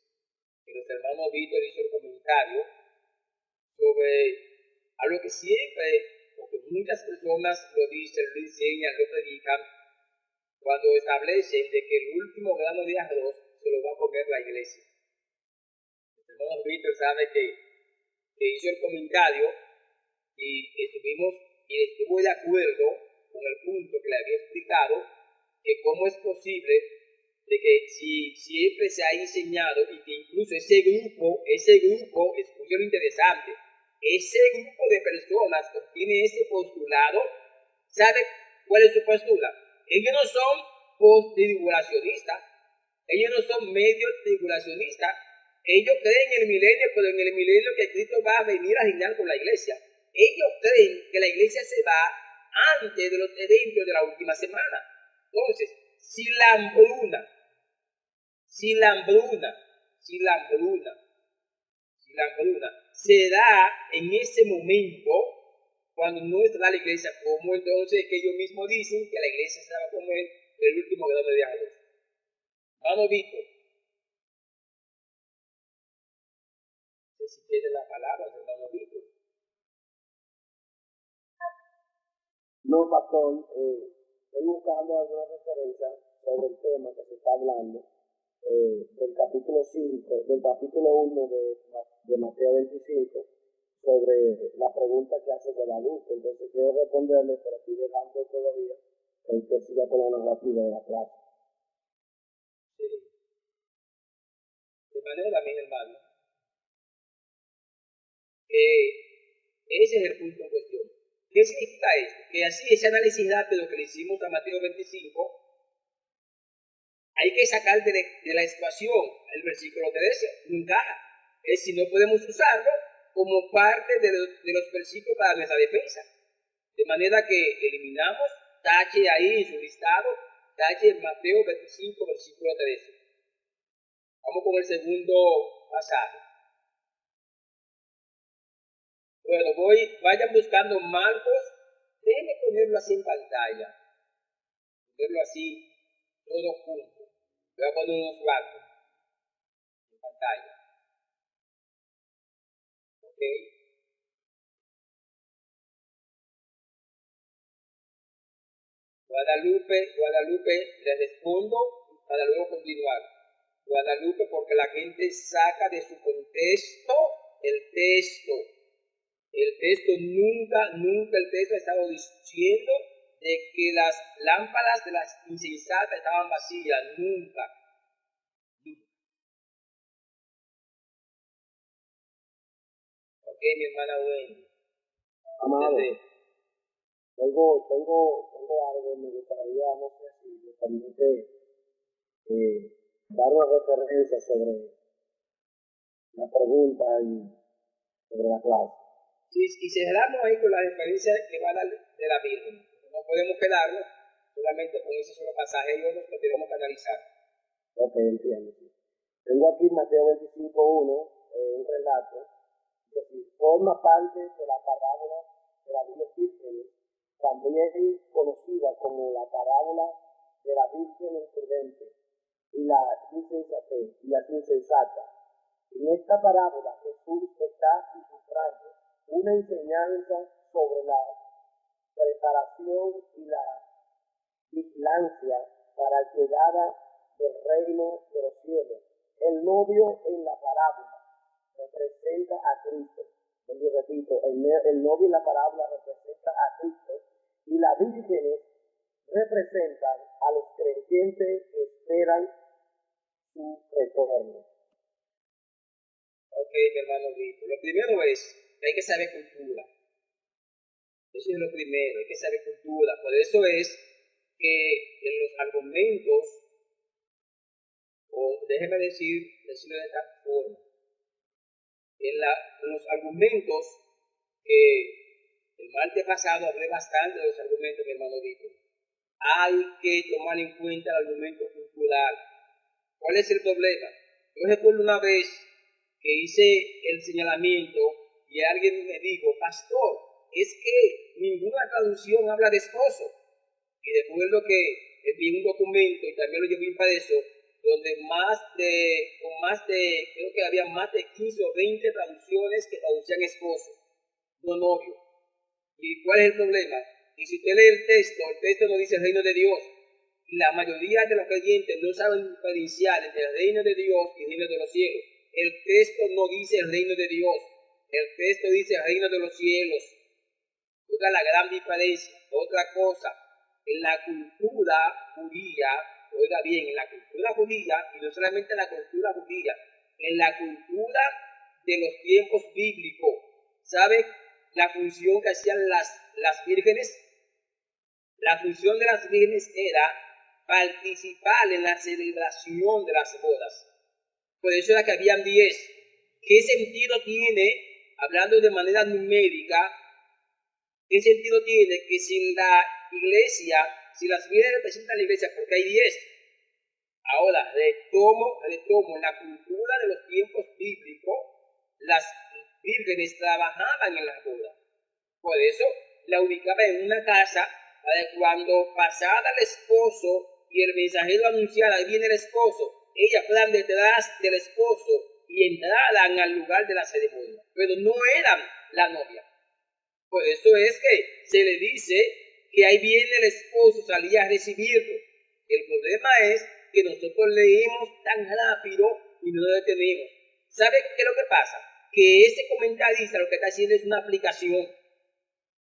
que nuestro hermano Víctor hizo el comentario sobre algo que siempre, porque muchas personas lo dicen, lo enseñan, lo predican, cuando establecen de que el último grano de arroz se lo va a comer la iglesia. Nuestro hermano Víctor sabe que hizo el comentario y estuvo de acuerdo con el punto que le había explicado, que cómo es posible de que si siempre se ha enseñado y que incluso ese grupo, escuchen lo interesante, ese grupo de personas que tiene ese postulado, ¿sabe cuál es su postura? Ellos no son post-tribulacionistas, ellos no son medio tribulacionistas, ellos creen en el milenio, pero en el milenio que Cristo va a venir a reinar con la iglesia. Ellos creen que la iglesia se va antes de los eventos de la última semana. Entonces, si la hambruna se da en ese momento, cuando no está la iglesia, ¿cómo entonces que ellos mismos dicen que la iglesia se va a comer el último grano de arroz? Vamos, Víctor. No sé si tiene la palabra, hermano Víctor. No, pastor, estoy buscando alguna referencia sobre el tema que se está hablando del capítulo 5, del capítulo 1 de Mateo 25, sobre la pregunta que hace Guadalupe. Entonces quiero responderle, pero estoy dejando todavía que usted siga con la narrativa de la clase. Sí. De manera, mis hermanos, ese es el punto en cuestión. ¿Qué significa esto? Que así, ese análisis rápido que le hicimos a Mateo 25, hay que sacar de la ecuación el versículo 13, no encaja. Es decir, no podemos usarlo como parte de los versículos para nuestra defensa. De manera que eliminamos, tache ahí en su listado, tache Mateo 25, versículo 13. Vamos con el segundo pasaje. Bueno, vayan buscando Marcos. Déjenme ponerlo así en pantalla. Ponerlo así, todo junto. Voy a poner unos ratos en pantalla. ¿Ok? Guadalupe, le respondo para luego continuar. Guadalupe, porque la gente saca de su contexto el texto. El texto nunca el texto ha estado diciendo de que las lámparas de las insensatas estaban vacías. Nunca. Ok, mi hermana Wendy. Amado, tengo algo, me gustaría, no sé si me permite dar una referencia sobre la pregunta y sobre la clase. Sí, y cerramos ahí con la referencia que va a dar de la Virgen. No podemos quedarnos solamente con ese solo pasaje y otros que tenemos que analizar. Ok, entiendo. Sí. Tengo aquí Mateo 25:1, un relato que si forma parte de la parábola de las 10 vírgenes, también conocida como la parábola de la Virgen imprudente y la insensata. En esta parábola Jesús está ilustrando una enseñanza sobre la preparación y la vigilancia para la llegada del reino de los cielos. El novio en la parábola representa a Cristo. Y repito, el novio en la parábola representa a Cristo y las vírgenes representan a los creyentes que esperan su retorno. Ok, mi hermano Víctor. Lo primero es que hay que saber cultura. Eso es lo primero, hay que saber cultura. Por eso es que en los argumentos, o déjeme decirlo de esta forma, en los argumentos que el martes pasado hablé bastante de los argumentos, mi hermano Víctor. Hay que tomar en cuenta el argumento cultural. ¿Cuál es el problema? Yo recuerdo una vez que hice el señalamiento y alguien me dijo, pastor, es que ninguna traducción habla de esposo. Y recuerdo que envié un documento y también lo llevé impreso, donde creo que había más de 15 o 20 traducciones que traducían esposo, no novio. ¿Y cuál es el problema? Y si usted lee el texto no dice el reino de Dios. La mayoría de los creyentes no saben diferenciar entre el reino de Dios y el reino de los cielos. El texto no dice el reino de Dios, el texto dice el reino de los cielos. Oiga la gran diferencia. Otra cosa, en la cultura judía, oiga bien, en la cultura judía, y no solamente en la cultura judía, en la cultura de los tiempos bíblicos, ¿sabe la función que hacían las vírgenes? La función de las vírgenes era participar en la celebración de las bodas. Por eso era que habían 10. ¿Qué sentido tiene, hablando de manera numérica, qué sentido tiene que si la iglesia, si las vírgenes representan la iglesia, porque hay 10? Ahora, retomo en la cultura de los tiempos bíblicos, las vírgenes trabajaban en las bodas. Por eso la ubicaba en una casa para que cuando pasara el esposo y el mensajero anunciara, ahí viene el esposo, ellas fueran detrás del esposo y entraran al lugar de la ceremonia. Pero no eran la novia. Por eso es que se le dice que ahí viene el esposo, salía a recibirlo. El problema es que nosotros leemos tan rápido y no lo detenemos. ¿Sabe qué es lo que pasa? Que ese comentarista lo que está haciendo es una aplicación.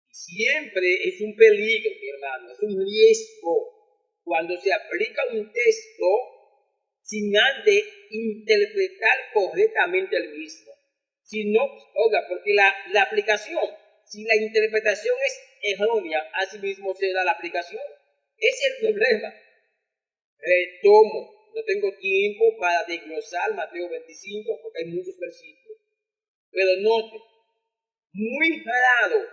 Siempre es un peligro, mi hermano, es un riesgo cuando se aplica un texto sin antes interpretar correctamente el mismo. Si no, oiga, porque la aplicación, si la interpretación es errónea, así mismo se da la aplicación. Ese es el problema. Retomo, no tengo tiempo para desglosar Mateo 25 porque hay muchos versículos. Pero note, muy raro.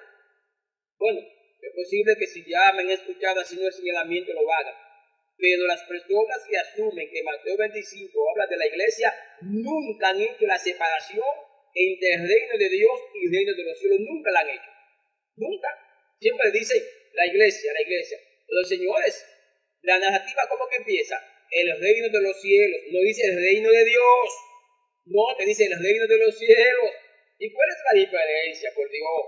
Bueno, es posible que si ya me han escuchado haciendo el señalamiento lo hagan. Pero las personas que asumen que Mateo 25 habla de la iglesia nunca han hecho la separación entre el reino de Dios y el reino de los cielos. Nunca la han hecho. Nunca. Siempre dicen la iglesia. Los señores, la narrativa, ¿cómo que empieza? El reino de los cielos. No dice el reino de Dios. No, te dice el reino de los cielos. ¿Y cuál es la diferencia, por Dios,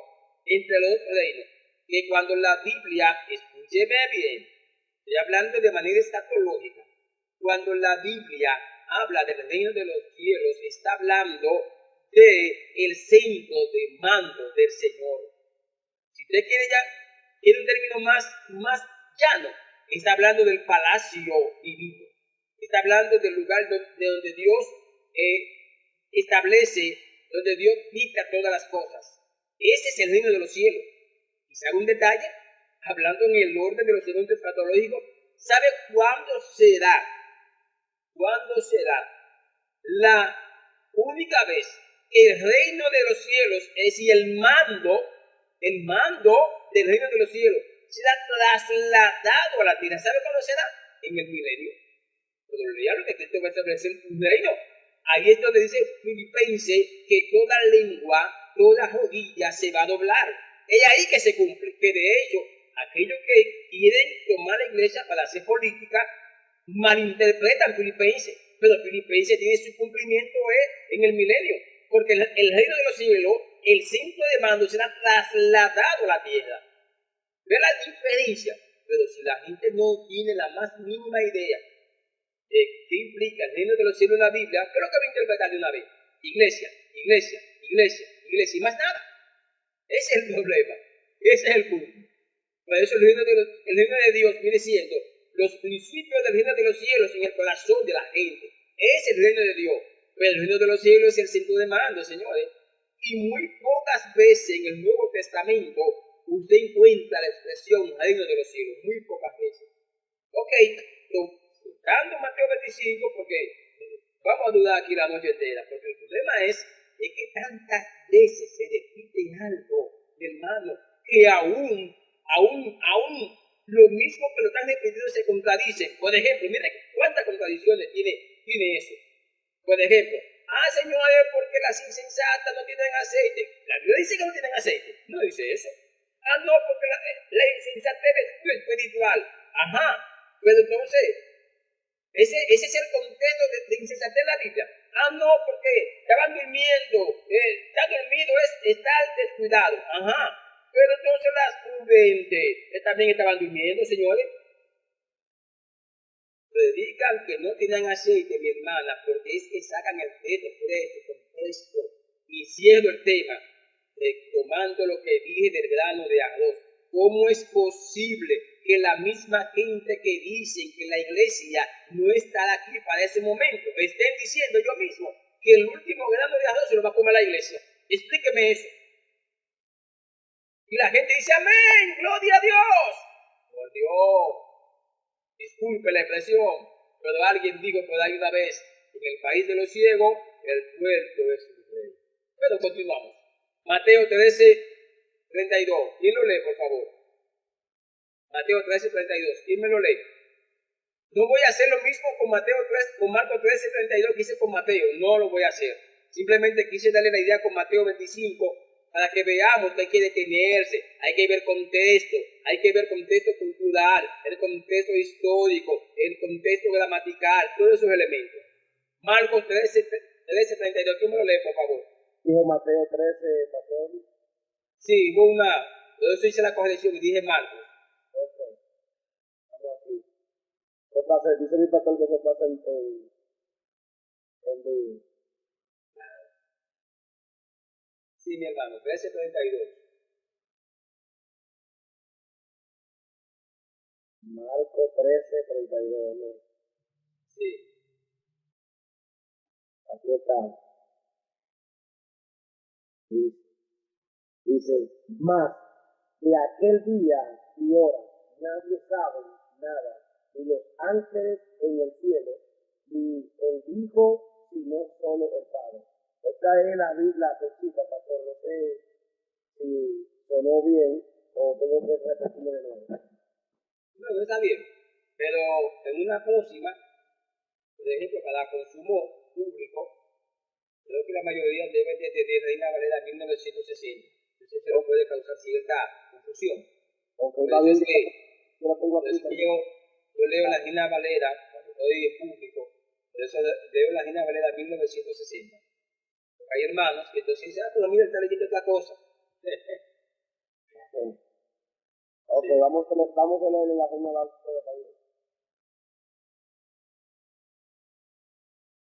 entre los dos reinos? Que cuando la Biblia, escúcheme bien, estoy hablando de manera escatológica, cuando la Biblia habla del reino de los cielos, está hablando del centro de mando del Señor. Si usted quiere un término más llano, está hablando del palacio divino. Está hablando del lugar de donde Dios establece, donde Dios dicta todas las cosas. Ese es el reino de los cielos. Y sabe un detalle, hablando en el orden de los eventos escatológicos, ¿sabe cuándo será? ¿Cuándo será la única vez que el reino de los cielos, es decir, el mando del reino de los cielos, será trasladado a la tierra? ¿Sabe cuándo será? En el milenio. Cuando lo lean, que Cristo va a establecer un reino. Ahí es donde dice Filipenses que toda lengua, toda rodilla se va a doblar. Es ahí que se cumple, que de hecho, aquellos que quieren tomar la iglesia para hacer política, malinterpretan Filipenses, pero Filipenses tiene su cumplimiento en el milenio, porque el reino de los cielos, el centro de mando será trasladado a la tierra. Ve la diferencia, pero si la gente no tiene la más mínima idea de qué implica el reino de los cielos en la Biblia, ¿qué es lo que va a interpretar de una vez? Iglesia, y más nada. Ese es el problema, ese es el punto. Por eso el reino de Dios viene siendo los principios del reino de los cielos en el corazón de la gente. Es el reino de Dios. Pero el reino de los cielos es el centro de mando, señores. Y muy pocas veces en el Nuevo Testamento usted encuentra la expresión reino de los cielos. Muy pocas veces. Ok, citando Mateo 25, porque vamos a dudar aquí la noche entera, porque el problema es que tantas veces se repite algo, hermano, que aún lo mismo que lo que han repetido se contradicen. Por ejemplo, miren cuántas contradicciones tiene eso. Por ejemplo, señores, porque las insensatas no tienen aceite. La Biblia dice que no tienen aceite. No dice eso. No, porque la insensatez es espiritual. Ajá. Pero entonces, ese es el contexto de insensatez en la Biblia. No, porque estaban durmiendo. Estar dormido es estar descuidado. Ajá. Pero entonces las prudentes también estaban durmiendo, señores. Predican que no tenían aceite, mi hermana, porque es que sacan el texto contexto, y cierro el tema, tomando lo que dije del grano de arroz. ¿Cómo es posible que la misma gente que dicen que la iglesia no estará aquí para ese momento, estén diciendo yo mismo que el último grano de arroz se lo va a comer la iglesia? Explíqueme eso. Y la gente dice, amén, gloria a Dios. Por Dios, disculpe la expresión, pero alguien dijo por ahí una vez, en el país de los ciegos, el puerto es su rey. Pero continuamos. Mateo 13, 32. ¿Quién lo lee, por favor? Mateo 13, 32. ¿Quién me lo lee? No voy a hacer lo mismo con Marcos 13, 32 que hice con Mateo. No lo voy a hacer. Simplemente quise darle la idea con Mateo 25 para que veamos que hay que detenerse, hay que ver contexto cultural, el contexto histórico, el contexto gramatical, todos esos elementos. Marcos 13, 32. ¿Quién me lo lee, por favor? Dijo Mateo 13, pastor. Sí, por eso hice la corrección y dije Marcos. Ok. Vamos aquí. ¿Qué pasa? Dice mi pastor que se pasa en Sí, mi hermano, 13:32. Marcos 13, 32. ¿No? Sí. Aquí está. Dice, más de aquel día y hora nadie sabe nada, ni los ángeles en el cielo, ni el Hijo, sino solo el Padre. Esta es la pesquisa, pastor. No sé si sonó bien o tengo que repetirlo de nuevo. No está bien. Pero en una próxima, por ejemplo, para consumo público, Creo que la mayoría deben de tener Reina Valera 1960. Entonces eso puede causar cierta confusión. Ok, Por está eso bien, es que yo lo tengo por aquí eso también. yo leo la Reina Valera cuando estoy en público. Por eso leo la Reina Valera 1960. Porque hay hermanos que entonces dicen, pero mira, está leyendo otra cosa. Ok, Sí. vamos a leer la Reina Valera también.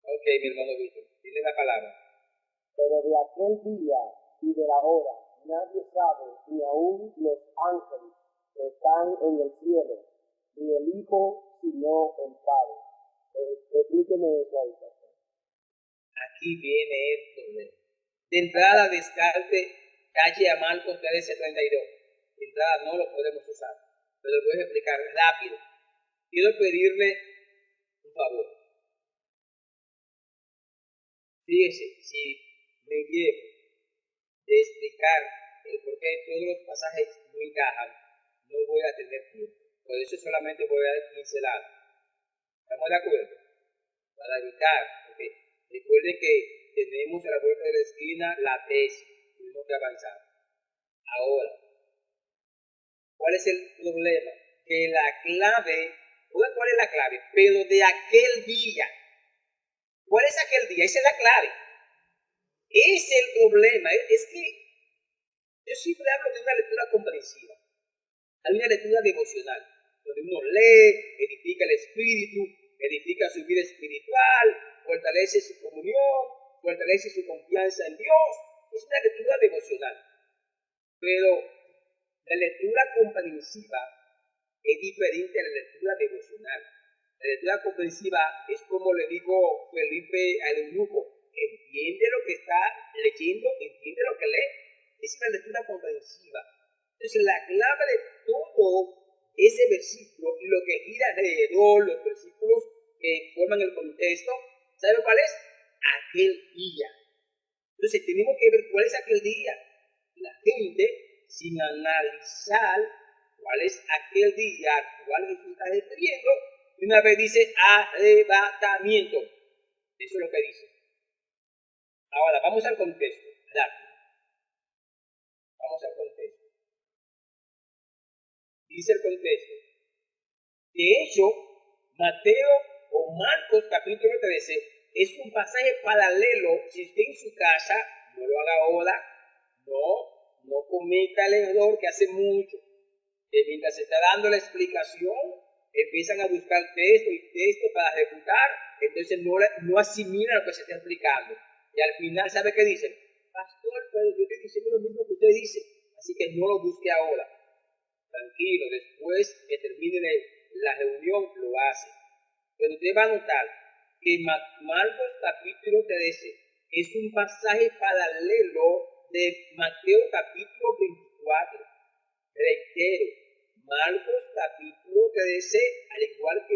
Ok, mi hermano Víctor, tiene la palabra. Pero de aquel día y de la hora nadie sabe, ni aun los ángeles que están en el cielo, ni el Hijo, sino el Padre. Explíqueme eso ahí, pastor. Aquí viene el problema. De entrada, descarte, calle a Marcos 13:32. De entrada no lo podemos usar, pero lo voy a explicar rápido. Quiero pedirle un favor. Fíjese, si me llevo de explicar el por qué todos los pasajes no encajan, no voy a tener tiempo. Por eso solamente voy a dar pinceladas. ¿Estamos de acuerdo? Para evitar, porque recuerden que tenemos a la vuelta de la esquina la tesis, tenemos que avanzar. Ahora, ¿cuál es el problema? Que la clave, ¿cuál es la clave? Pero de aquel día. ¿Cuál es aquel día? Esa es la clave. Es el problema. Es que yo siempre hablo de una lectura comprensiva. Hay una lectura devocional, donde uno lee, edifica el espíritu, edifica su vida espiritual, fortalece su comunión, fortalece su confianza en Dios. Es una lectura devocional. Pero la lectura comprensiva es diferente a la lectura devocional. La lectura comprensiva es como le digo Felipe al eunuco, entiende lo que está leyendo, entiende lo que lee. Es una lectura comprensiva. Entonces la clave de todo ese versículo y lo que gira alrededor, los versículos que forman el contexto, ¿sabe cuál es? Aquel día. Entonces tenemos que ver cuál es aquel día. La gente, sin analizar cuál es aquel día al cual Jesús está refiriendo, de una vez dice arrebatamiento. Eso es lo que dice. Ahora, vamos al contexto. Rápido. Vamos al contexto. Dice el contexto. De hecho, Mateo o Marcos capítulo 13 es un pasaje paralelo. Si usted en su casa, no lo haga ahora, no cometa el error que hace mucho, que mientras se está dando la explicación, empiezan a buscar texto y texto para refutar, entonces no asimilan lo que se está explicando. Y al final, ¿sabe qué dicen? Pastor, pero yo estoy diciendo lo mismo que usted dice, así que no lo busque ahora. Tranquilo, después que termine la reunión lo hace. Pero usted va a notar que Marcos capítulo 13 es un pasaje paralelo de Mateo capítulo 24. Reitero, Marcos capítulo 13, al igual que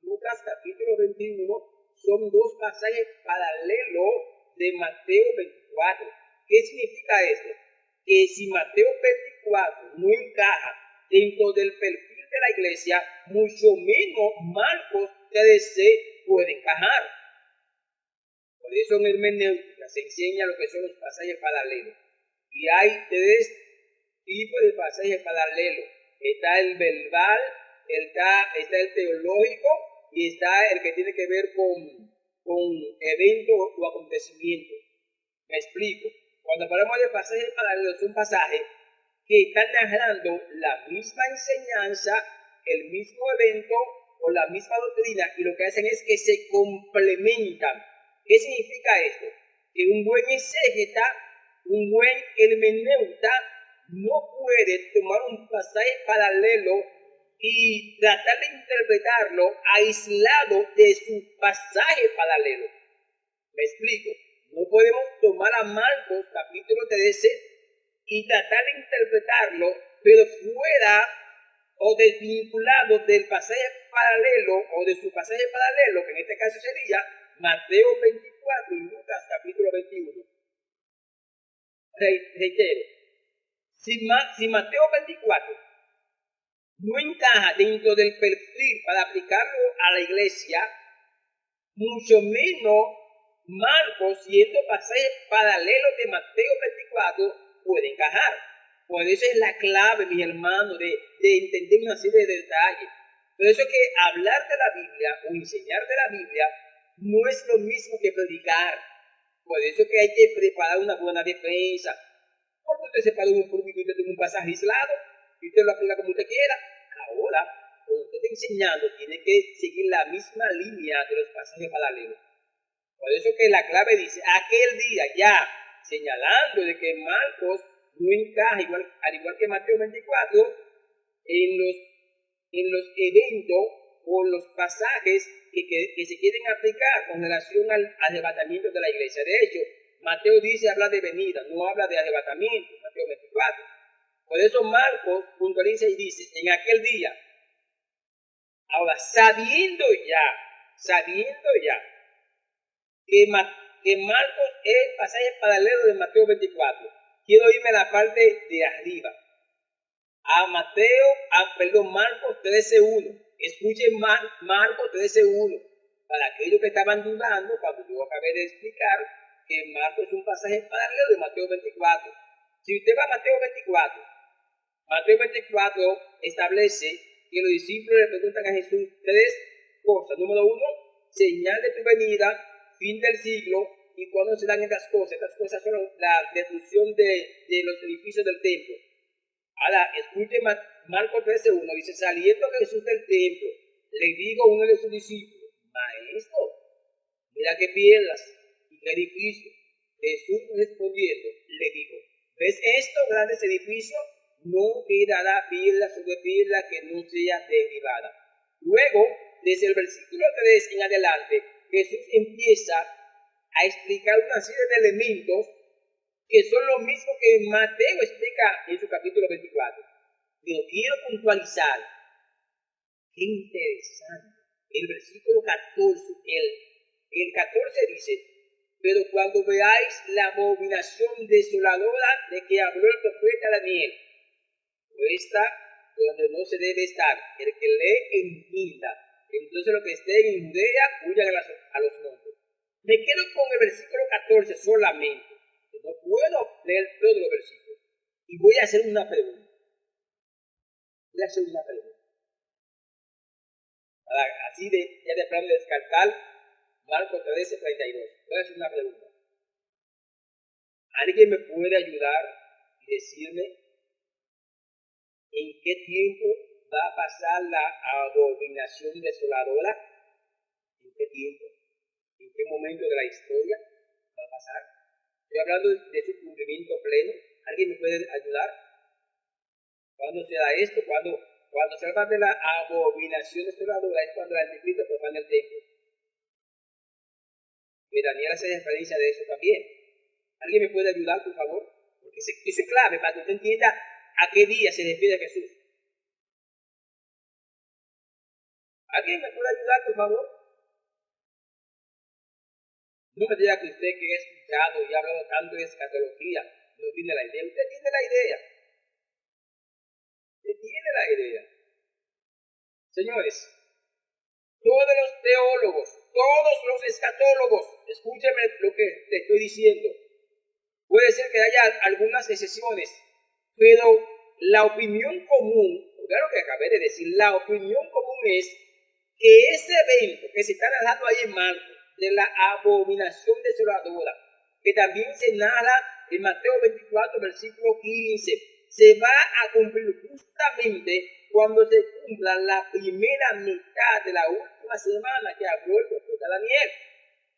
Lucas capítulo 21, son dos pasajes paralelos de Mateo 24. ¿Qué significa esto? Que si Mateo 24 no encaja dentro del perfil de la iglesia, mucho menos Marcos 13 puede encajar. Por eso en hermenéutica se enseña lo que son los pasajes paralelos. Y hay tres tipos de pasajes paralelos. Está el verbal, está el teológico y está el que tiene que ver con eventos o acontecimientos. Me explico. Cuando hablamos de pasajes paralelos, son pasajes que están narrando la misma enseñanza, el mismo evento o la misma doctrina, y lo que hacen es que se complementan. ¿Qué significa esto? Que un buen exégeta, un buen hermeneuta, no puede tomar un pasaje paralelo y tratar de interpretarlo aislado de su pasaje paralelo. ¿Me explico? No podemos tomar a Marcos capítulo 13 y tratar de interpretarlo, pero fuera o desvinculado del pasaje paralelo o de su pasaje paralelo, que en este caso sería Mateo 24 y Lucas capítulo 21. Reitero, si Mateo 24 no encaja dentro del perfil para aplicarlo a la iglesia, mucho menos Marcos, siendo pasajes paralelos de Mateo 24, puede encajar. Por eso es la clave, mis hermanos, de entender una serie de detalles. Por eso es que hablar de la Biblia o enseñar de la Biblia no es lo mismo que predicar. Por eso es que hay que preparar una buena defensa. Porque usted se para en un púlpito y usted tiene un pasaje aislado y usted lo aplica como usted quiera. Ahora, cuando usted está enseñando, tiene que seguir la misma línea de los pasajes paralelos. Por eso que la clave dice, aquel día ya, señalando de que Marcos no encaja, al igual que Mateo 24, en los eventos o los pasajes que se quieren aplicar con relación al arrebatamiento de la iglesia. De hecho, Mateo dice, habla de venida, no habla de arrebatamiento, Mateo 24. Por eso Marcos puntualiza y dice, en aquel día. Ahora, sabiendo ya, que Marcos es el pasaje paralelo de Mateo 24. Quiero irme a la parte de arriba. Marcos 13.1. Escuchen Marcos 13.1. Para aquellos que estaban dudando, cuando yo acabé de explicar que Marcos es un pasaje paralelo de Mateo 24. Si usted va a Mateo 24 establece que los discípulos le preguntan a Jesús tres cosas. Número 1, señal de tu venida, fin del siglo, y cuándo se dan estas cosas. Estas cosas son la destrucción de los edificios del templo. Ahora, escuche Marcos 13.1, dice, saliendo Jesús del templo, le dijo a uno de sus discípulos, maestro, mira qué piedras y qué edificios. Jesús respondiendo, le dijo, ¿ves estos grandes edificios? No quedará piedra sobre piedra que no sea derribada. Luego, desde el versículo 3 en adelante, Jesús empieza a explicar una serie de elementos que son lo mismo que Mateo explica en su capítulo 24. Pero quiero puntualizar, qué interesante, el versículo 14, el 14 dice, pero cuando veáis la abominación desoladora de que habló el profeta Daniel, está donde no se debe estar, el que lee entienda. Entonces los que estén en Judea huyan a los montes. Me quedo con el versículo 14 solamente. No puedo leer todos los versículos. Y voy a hacer una pregunta. Así ya de plano descartar Marcos 13:32. Voy a hacer una pregunta. ¿Alguien me puede ayudar y decirme en qué tiempo va a pasar la abominación desoladora? ¿En qué tiempo? ¿En qué momento de la historia va a pasar? Estoy hablando de su cumplimiento pleno. ¿Alguien me puede ayudar? ¿Cuándo se da esto? Cuando se habla de la abominación desoladora es cuando el anticristo profana el templo. Que Daniel hace referencia de eso también. ¿Alguien me puede ayudar, por favor? Porque eso es clave para que usted entienda a qué día se refiere Jesús. ¿Alguien me puede ayudar, por favor? No me diga que usted que ha escuchado y ha hablado tanto de escatología no tiene la idea. Usted tiene la idea. Señores, todos los teólogos, todos los escatólogos, escúcheme lo que te estoy diciendo. Puede ser que haya algunas excepciones, pero la opinión común, claro que acabé de decir, la opinión común es que ese evento que se está narrando ahí en Marcos, de la abominación desoladora, que también se narra en Mateo 24, versículo 15, se va a cumplir justamente cuando se cumpla la primera mitad de la última semana que habló el profeta Daniel.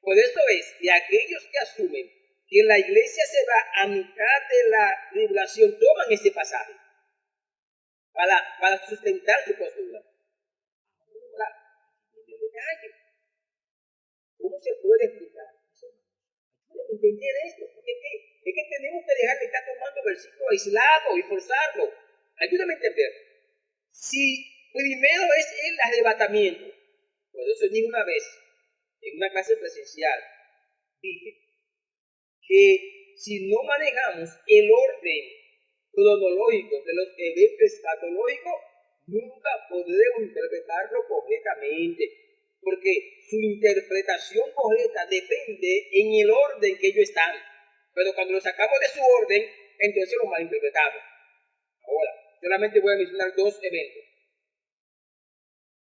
Por eso es que aquellos que asumen que la iglesia se va a mitad de la tribulación toman ese pasaje para sustentar su postura. Ahora, en detalle, ¿cómo se puede explicar? Entender esto, porque es que tenemos que dejar de estar tomando versículos aislados y forzarlo. Ayúdame a entender. Si primero es el arrebatamiento, por eso dije una vez en una clase presencial, dije que si no manejamos el orden cronológico de los eventos escatológicos, nunca podremos interpretarlo correctamente. porque su interpretación correcta depende en el orden que ellos están. Pero cuando lo sacamos de su orden, entonces lo malinterpretamos. Ahora, solamente voy a mencionar dos eventos.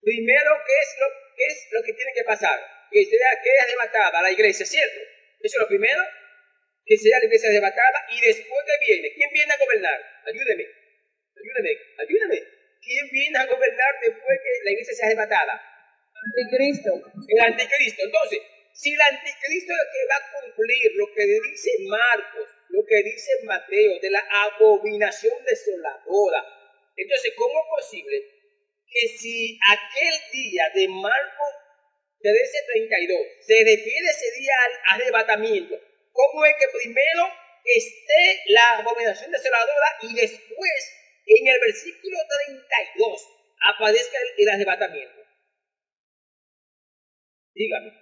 Primero, ¿qué es lo que tiene que pasar? Que quede arrebatada la iglesia, ¿cierto? Eso es lo primero, que sea la iglesia arrebatada, y después que viene, ¿quién viene a gobernar? Ayúdeme. ¿Quién viene a gobernar después que la iglesia sea arrebatada? Anticristo. El anticristo. Entonces, si el anticristo es el que va a cumplir lo que dice Marcos, lo que dice Mateo, de la abominación desoladora, entonces, ¿cómo es posible que si aquel día de Marcos 13:32 se refiere ese día al arrebatamiento, cómo es que primero esté la abominación desoladora y después en el versículo 32 aparezca el arrebatamiento? Dígame.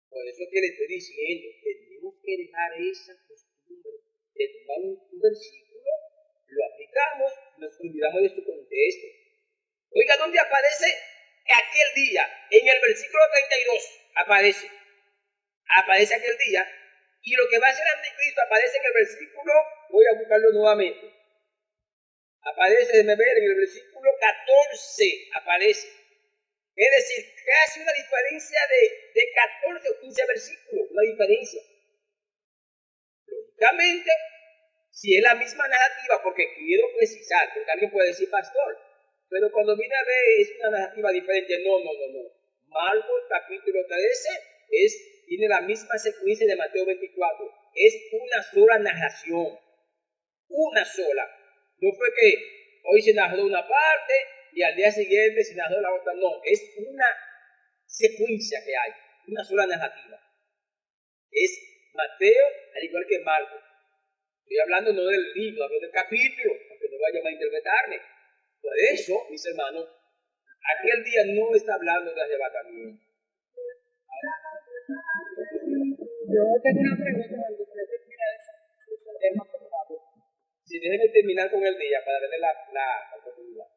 Por eso que le estoy diciendo, tenemos que dejar esa costumbre de tomar un versículo, lo aplicamos, nos olvidamos de su contexto. Oiga, ¿dónde aparece aquel día? En el versículo 32 aparece aquel día, y lo que va a ser anticristo aparece en el versículo, voy a buscarlo nuevamente, aparece, déjeme ver, en el versículo 14 aparece. Es decir, casi una diferencia de 14 o 15 versículos, una diferencia. Lógicamente, si es la misma narrativa, porque quiero precisar, porque alguien puede decir, pastor, pero cuando viene a ver es una narrativa diferente. No. Marcos capítulo 13 tiene la misma secuencia de Mateo 24. Es una sola narración. Una sola. No fue que hoy se narró una parte y al día siguiente se narró la otra. No, es una secuencia que hay. Una sola narrativa. Es Mateo al igual que Marcos. Estoy hablando no del libro, hablo del capítulo, para que no vayan a interpretarme. Por eso, mis hermanos, aquel día no está hablando de arrebatamiento. Yo tengo una pregunta cuando usted termina ese tema, por favor. Si déjenme terminar con el día para darle la oportunidad.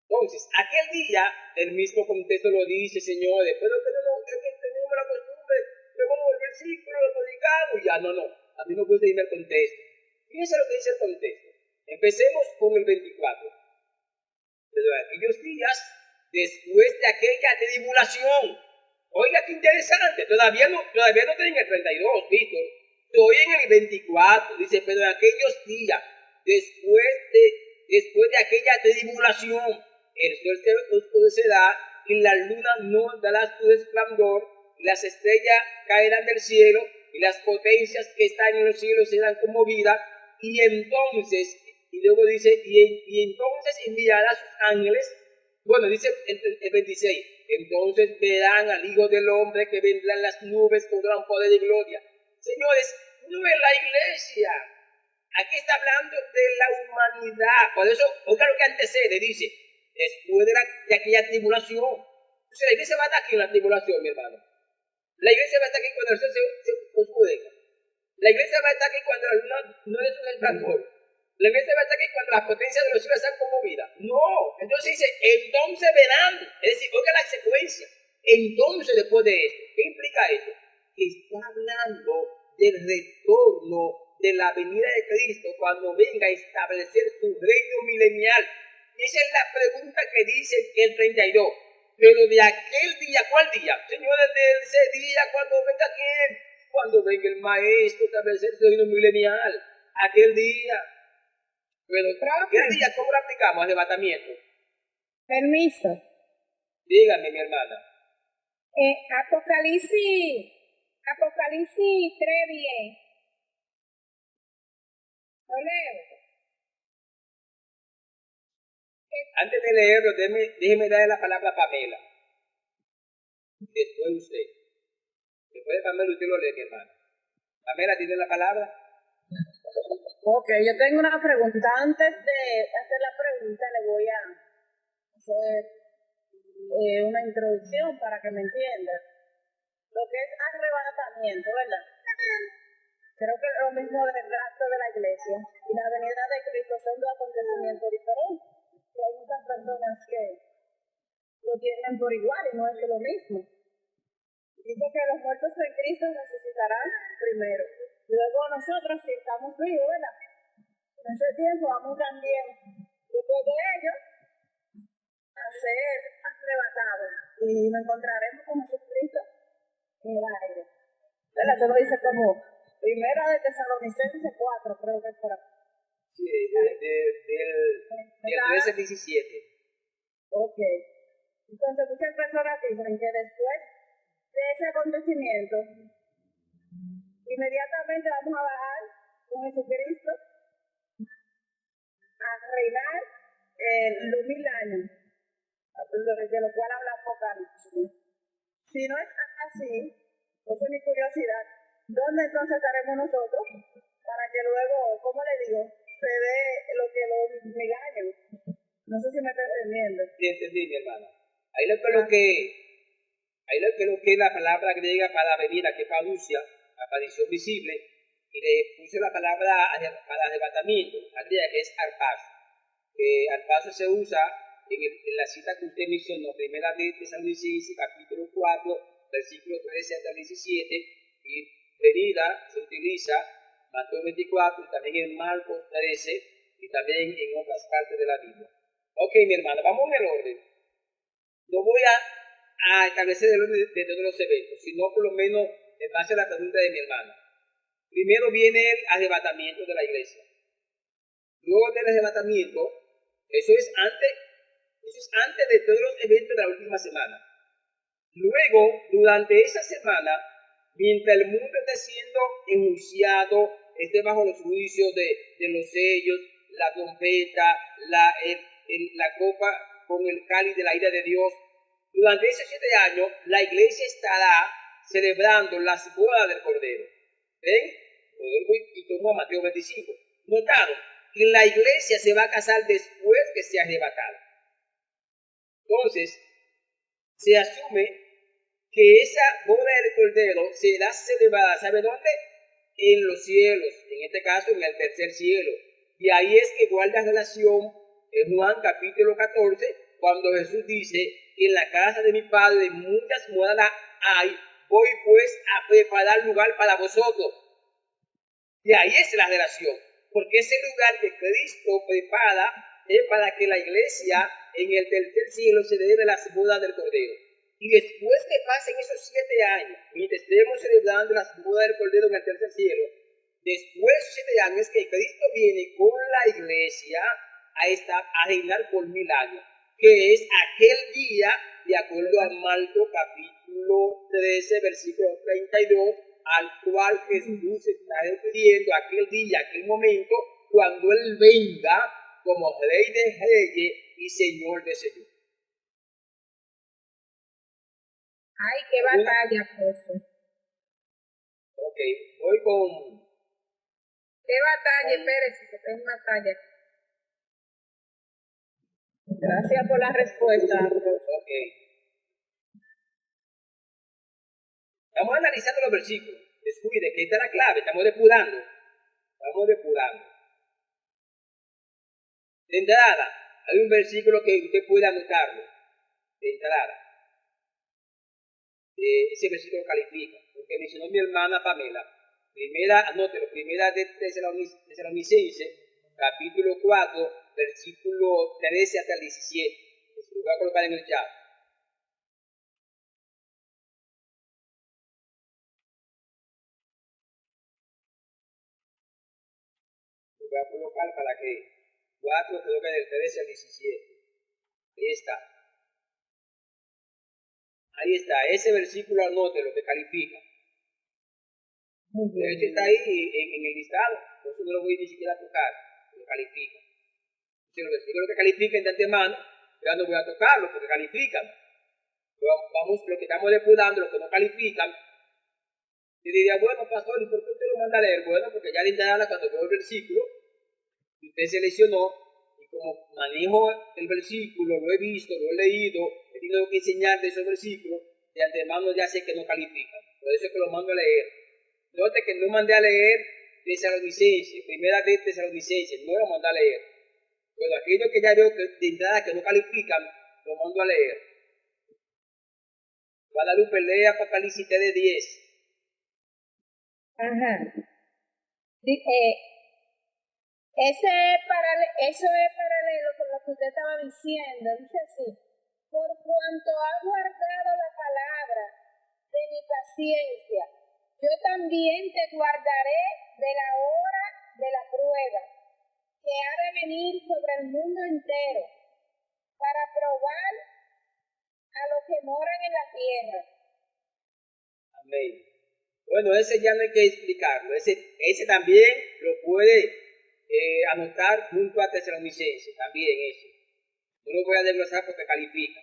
Entonces, aquel día, el mismo contexto lo dice, señores, pero es que tenemos la costumbre, vemos el versículo, lo predicamos, y ya, no. A mí me gusta irme al contexto. Fíjense lo que dice el contexto. Empecemos con el 24. Pero en aquellos días, después de aquella tribulación, oiga qué interesante, todavía no tienen el 32, Víctor, estoy en el 24, dice, pero en aquellos días, después de aquella tribulación, el sol se oscurecerá y la luna no dará su resplandor, y las estrellas caerán del cielo, y las potencias que están en los cielos serán conmovidas, y entonces, y luego dice, y entonces enviará a sus ángeles. Bueno, dice el 26, entonces verán al Hijo del Hombre que vendrá en las nubes con gran poder y gloria. Señores, no es la iglesia. Aquí está hablando de la humanidad. Por eso, oiga lo que antecede, dice, después de aquella tribulación. Entonces, la iglesia va a estar aquí en la tribulación, mi hermano. La iglesia va a estar aquí cuando el sol se oscurezca. La iglesia va a estar aquí cuando la luna no es un resplandor. La iglesia va a estar aquí cuando las potencias de los cielos sean conmovidas. No, entonces dice, entonces verán. Es decir, oiga la secuencia. Entonces, después de esto, ¿qué implica eso? Que está hablando del retorno de la venida de Cristo cuando venga a establecer su reino milenial. Y esa es la pregunta que dice el 32. Pero de aquel día, ¿cuál día? Señores, de ese día, cuando venga quién? Cuando venga el Maestro a establecer su reino milenial. Aquel día. Pero aquel día, ¿cómo lo aplicamos? Arrebatamiento. Permiso. Dígame, mi hermana. Apocalipsis 3:10. Lo leo. Antes de leerlo, déjeme darle la palabra a Pamela. Después usted. Después de Pamela, usted lo lee, mi hermana. Pamela, ¿tiene la palabra? Ok, yo tengo una pregunta. Antes de hacer la pregunta, le voy a hacer una introducción para que me entiendan. Lo que es arrebatamiento, ¿verdad? Creo que es lo mismo del rapto de la iglesia y la venida de Cristo son dos acontecimientos diferentes. Y hay muchas personas que lo tienen por igual y no es lo mismo. Dice que los muertos en Cristo resucitarán primero. Luego nosotros, si estamos vivos, ¿verdad? En ese tiempo vamos también, después de ellos, a ser arrebatados y nos encontraremos con Jesucristo en el aire. ¿Verdad? Eso lo dice como Primera de Tesalonicenses 4, creo que es por aquí. Sí, del 13 al 17. Ok. Entonces muchas personas dicen que después de ese acontecimiento, inmediatamente vamos a bajar con Jesucristo a reinar los 1000 años, de lo cual habla Apocalipsis. Si no es así, esa es mi curiosidad, ¿dónde entonces estaremos nosotros? Para que luego, ¿cómo le digo? Se ve lo que los 1000 años. No sé si me está entendiendo. Sí, entendí, mi hermana. Ahí lo que es la palabra griega para venida, que es parusia, aparición visible, y le puse la palabra para arrebatamiento, la griega, que es arpazo. Que arpazo se usa en la cita que usted mencionó, primera de Tesalonicenses, capítulo 4, versículo 13 hasta el 17, y venida se utiliza Mateo 24, y también en Marcos 13, y también en otras partes de la Biblia. Ok, mi hermana, vamos en el orden. No voy a establecer el orden de todos los eventos, sino por lo menos en base a la pregunta de mi hermana. Primero viene el arrebatamiento de la iglesia. Luego del arrebatamiento, eso es antes de todos los eventos de la última semana. Luego, durante esa semana, mientras el mundo está siendo enunciado, esté bajo los juicios de los sellos, la trompeta, la copa con el cáliz de la ira de Dios, durante esos 7 años, la iglesia estará celebrando las bodas del Cordero. ¿Ven? Y tomo a Mateo 25. Notaron que la iglesia se va a casar después que sea arrebatada. Entonces, se asume que esa boda del Cordero será celebrada, ¿sabe dónde? En los cielos, en este caso en el tercer cielo. Y ahí es que guarda relación en Juan capítulo 14, cuando Jesús dice que en la casa de mi Padre muchas moradas hay, voy pues a preparar lugar para vosotros. Y ahí es la relación, porque ese lugar que Cristo prepara es para que la iglesia en el tercer cielo se debe las bodas del Cordero. Y después que pasen esos 7 años, mientras estemos celebrando las bodas del Cordero en el tercer cielo, después de esos 7 años es que Cristo viene con la iglesia a reinar por 1000 años, que es aquel día, de acuerdo a Marcos capítulo 13, versículo 32, al cual Jesús se está refiriendo, aquel día, aquel momento, cuando Él venga como Rey de Reyes y Señor de Señores. Ay, qué batalla, profe. Ok, voy con... Qué batalla, espérese, que tengo batalla. Gracias por la respuesta. Ok. Estamos analizando los versículos. Descuide que esta es la clave, estamos depurando. De entrada, hay un versículo que usted puede anotarlo. De entrada. Ese versículo califica, porque mencionó mi hermana Pamela. Anótelo, primera de Tesalonicenses, capítulo 4, versículo 13 hasta el 17. Se lo voy a colocar en el chat. Lo voy a colocar para que 4 creo que del 13 al 17. Ahí está, ese versículo anótelo, que califica. De hecho está ahí en el listado, por eso no lo voy ni siquiera a tocar, lo califica. Si los versículos que califiquen de antemano, ya no voy a tocarlo porque califican. Vamos, lo que estamos depurando, los que no califican. Y diría, bueno, pastor, ¿y por qué usted lo manda a leer? Bueno, porque ya de entrada, cuando veo el versículo, usted seleccionó, y como manejo el versículo, lo he visto, lo he leído, he tenido que enseñar de esos versículos, de antemano ya sé que no califican. Por eso es que lo mando a leer. Note que no mandé a leer Tesalonicenses, primera de Tesalonicenses, no lo mandé a leer. Pero aquellos que ya veo que de entrada que no califican, lo mando a leer. Guadalupe, lee Apocalipsis 3:10. Ajá. Eso es paralelo con lo que usted estaba diciendo. Dice así: por cuanto ha guardado la palabra de mi paciencia, yo también te guardaré de la hora de la prueba, que ha de venir sobre el mundo entero, para probar a los que moran en la tierra. Amén. Bueno, ese ya no hay que explicarlo. Ese también lo puede anotar junto a Tesalonicenses, también ese. No lo voy a desglosar porque califica.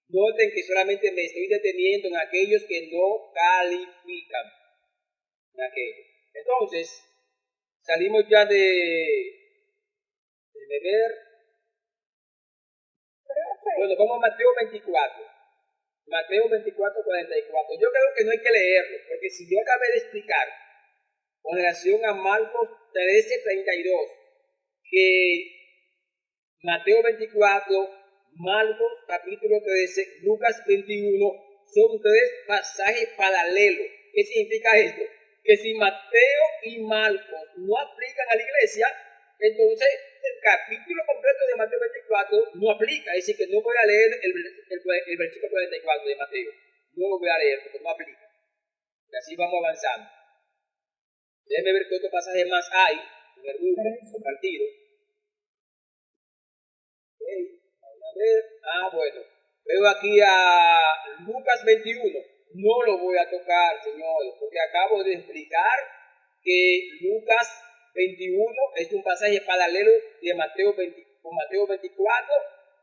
Noten que solamente me estoy deteniendo en aquellos que no califican. En aquellos. Entonces, salimos ya de ver. Bueno, vamos a Mateo 24. Mateo 24, 44. Yo creo que no hay que leerlo, porque si yo acabé de explicar con relación a Marcos 13, 32, que Mateo 24, Marcos capítulo 13, Lucas 21, son tres pasajes paralelos. ¿Qué significa esto? Que si Mateo y Marcos no aplican a la iglesia, entonces el capítulo completo de Mateo 24 no aplica. Es decir, que no voy a leer el versículo 44 de Mateo. No lo voy a leer porque no aplica. Y así vamos avanzando. Déjenme ver qué otro pasaje más hay en el grupo compartido. Okay. Vamos a ver. Bueno. Veo aquí a Lucas 21. No lo voy a tocar, señores, porque acabo de explicar que Lucas 21 es un pasaje paralelo de Mateo 24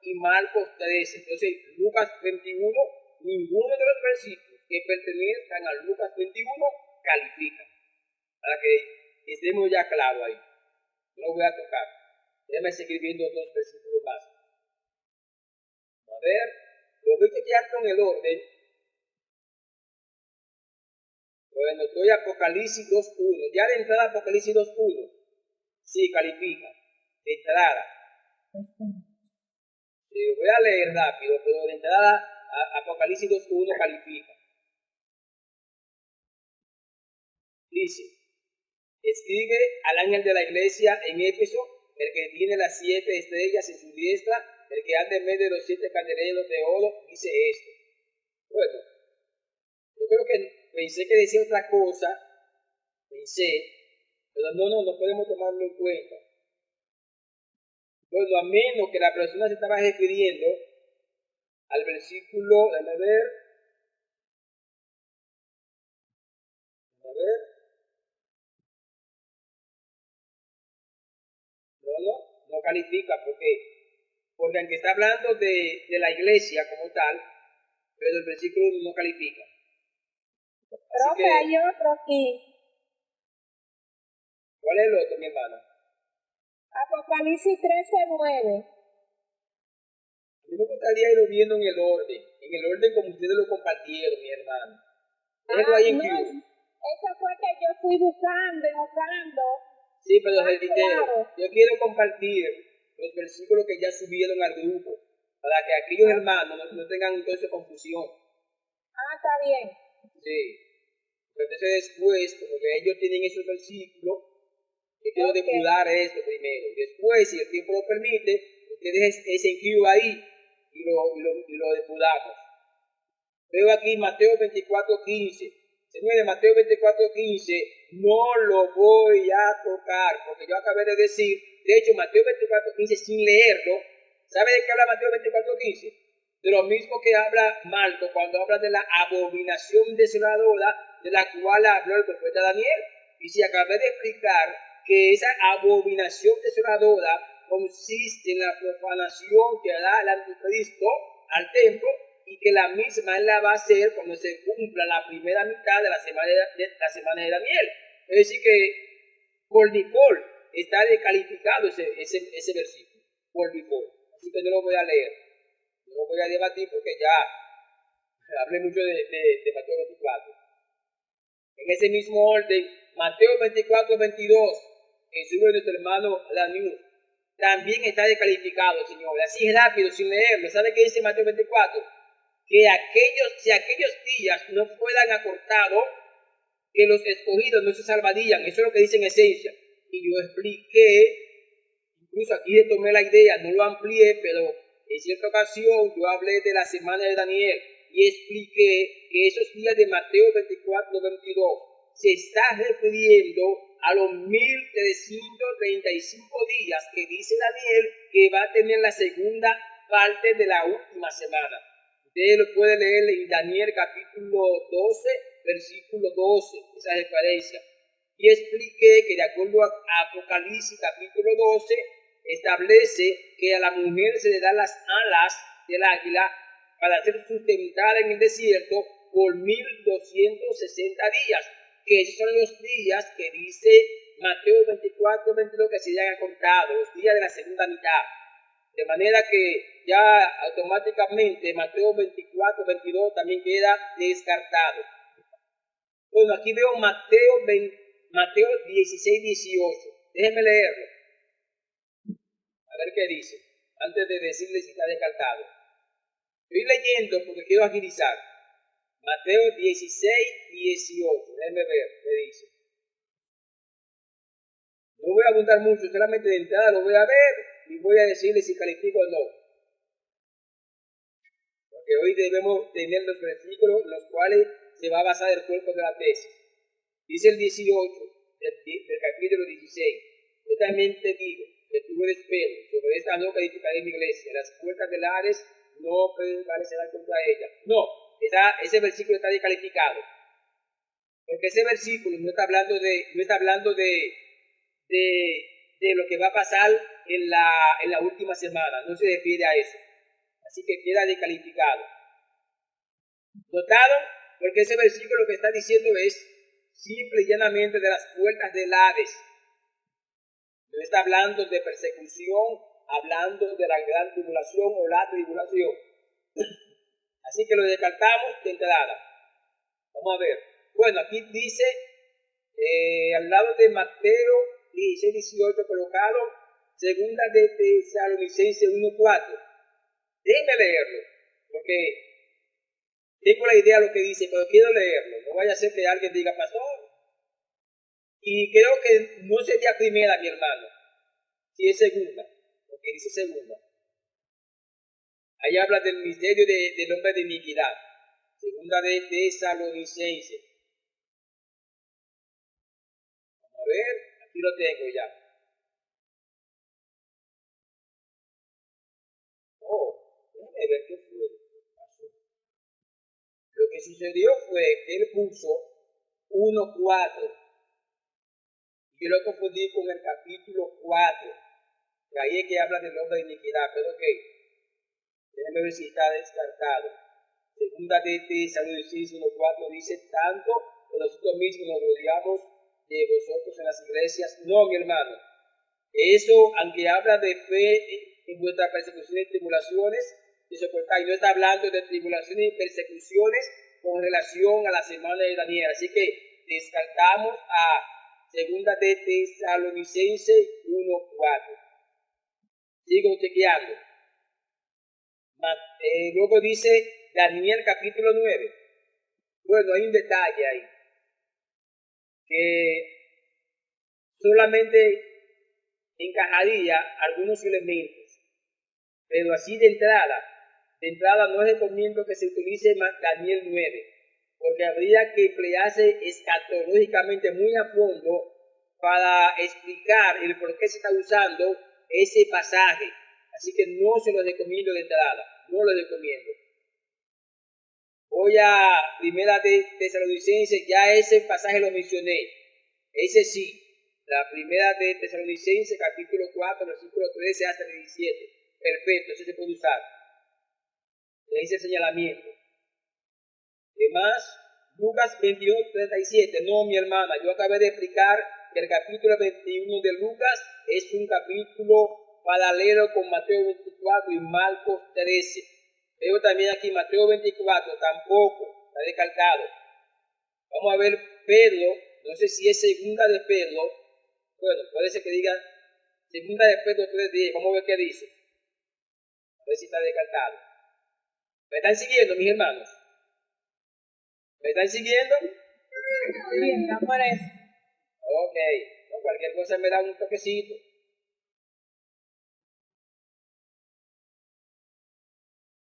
y Marcos 13. Entonces, Lucas 21, ninguno de los versículos que pertenezcan a Lucas 21 califican. Para que estemos ya claros ahí. No lo voy a tocar. Déjame seguir viendo dos versículos más. A ver, lo voy a chequear con el orden. Bueno, estoy Apocalipsis 2.1. Ya de entrada Apocalipsis 2.1. Sí, califica. De entrada. Sí, voy a leer rápido, pero de entrada Apocalipsis 2.1 califica. Dice: escribe al ángel de la iglesia en Éfeso, el que tiene las 7 estrellas en su diestra, el que anda en medio de los 7 candeleros de oro, dice esto. Bueno, yo creo que pensé que decía otra cosa, pero no podemos tomarlo en cuenta. Bueno, a menos que la persona se estaba refiriendo al versículo, déjame ver, no califica, porque aunque está hablando de la iglesia como tal, pero el versículo no califica. Profe, hay otro aquí. ¿Cuál es el otro, mi hermano? Apocalipsis 13:9. A mí me gustaría irlo viendo en el orden como ustedes lo compartieron, mi hermano. Ahí en eso fue que yo fui buscando. Sí, pero reitero, yo quiero compartir los versículos que ya subieron al grupo, para que aquellos hermanos no tengan entonces confusión. Está bien. Sí. Entonces después, como ya ellos tienen esos versículos, yo quiero depurar esto primero. Después, si el tiempo lo permite, ustedes ese envío ahí y lo depuramos. Veo aquí Mateo 24:15. Señores, Mateo 24:15 no lo voy a tocar, porque yo acabé de decir, de hecho, Mateo 24:15 sin leerlo, ¿sabe de qué habla Mateo 24:15? De lo mismo que habla Marcos cuando habla de la abominación desoladora de la cual habló el profeta Daniel. Y si acabé de explicar que esa abominación desoladora consiste en la profanación que hará el anticristo al templo, y que la misma él la va a hacer cuando se cumpla la primera mitad de la semana de Daniel. Es decir que por default está descalificado ese versículo, por default. Así que no lo voy a leer, no lo voy a debatir porque ya hablé mucho de Mateo 24. En ese mismo orden, Mateo 24:22, que sube nuestro hermano Lanius, también está descalificado, señor. Así rápido, sin leerlo. ¿Sabe qué dice Mateo 24? que si aquellos días no fueran acortados, que los escogidos no se salvarían. Eso es lo que dice en esencia. Y yo expliqué, incluso aquí le tomé la idea, no lo amplié, pero en cierta ocasión yo hablé de la semana de Daniel y expliqué que esos días de Mateo 24-22 se está refiriendo a los 1335 días que dice Daniel que va a tener la segunda parte de la última semana. Usted lo puede leer en Daniel capítulo 12, versículo 12, esa referencia. Y expliqué que de acuerdo a Apocalipsis capítulo 12, establece que a la mujer se le dan las alas del águila para ser sustentada en el desierto por 1260 días, que esos son los días que dice Mateo 24-22 que se han acortado, los días de la segunda mitad. De manera que ya automáticamente Mateo 24-22 también queda descartado. Bueno, aquí veo Mateo 16-18. Déjenme leerlo. A ver qué dice, antes de decirles si está descartado. Estoy leyendo porque quiero agilizar. Mateo 16-18. Déjenme ver qué dice. No voy a abundar mucho, solamente de entrada lo voy a ver y voy a decirles si califico o no. Porque hoy debemos tener los versículos en los cuales se va a basar el cuerpo de la tesis. Dice el 18 del capítulo 16. Yo también te digo que tú eres Pedro, sobre esta roca edificaré mi iglesia, las puertas del Hades no prevalecerán contra ella. No, ese versículo está descalificado. Porque ese versículo no está hablando de lo que va a pasar en la última semana, no se refiere a eso. Así que queda descalificado. ¿Notaron? Porque ese versículo lo que está diciendo es simple y llanamente de las puertas del Hades. No está hablando de persecución, hablando de la gran tribulación o la tribulación. Así que lo descartamos de entrada. Vamos a ver. Bueno, aquí dice, al lado de Mateo 16-18 colocado, segunda de Tesalonicenses 1-4. Déjenme leerlo, porque tengo la idea de lo que dice, pero quiero leerlo. No vaya a ser que alguien diga, pastor. Y creo que no sería primera, mi hermano, si es segunda, porque dice segunda. Ahí habla del misterio del hombre de iniquidad. Segunda de Tesalonicenses. Vamos a ver, aquí lo tengo ya. Déjame ver qué fue. Lo que sucedió fue que él puso 1:4. Yo lo confundí con el capítulo 4. Que ahí es que habla del hombre de iniquidad. Pero ok, déjame ver si está descartado. Segunda de Tesalonicenses 1:4 dice, tanto que nosotros mismos nos rodeamos de vosotros en las iglesias. No, mi hermano. Eso, aunque habla de fe en vuestras persecuciones y tribulaciones, y soportar, y no está hablando de tribulaciones y persecuciones con relación a la semana de Daniel. Así que descartamos a segunda de Tesalonicenses 1:4. Sigo chequeando. Luego dice Daniel capítulo 9. Bueno, hay un detalle ahí, que solamente encajaría algunos elementos, pero así de entrada no recomiendo que se utilice Daniel 9, porque habría que emplearse escatológicamente muy a fondo para explicar el por qué se está usando ese pasaje. Así que no se lo recomiendo de entrada, no lo recomiendo. Voy a primera de Tesalonicenses, ya ese pasaje lo mencioné, ese sí. La primera de Tesalonicenses, capítulo 4, versículo 13 hasta el 17. Perfecto, eso se puede usar. Le dice el señalamiento. Además, Lucas 21:37. No, mi hermana, yo acabé de explicar que el capítulo 21 de Lucas es un capítulo paralelo con Mateo 24 y Marcos 13. Veo también aquí Mateo 24, tampoco, está descartado. Vamos a ver Pedro, no sé si es segunda de Pedro. Bueno, puede ser que diga segunda de Pedro 3:10. Vamos a ver qué dice. A ver si está descartado. ¿Me están siguiendo, mis hermanos? ¿Me están siguiendo? Sí, está por eso. Ok. No, cualquier cosa me da un toquecito.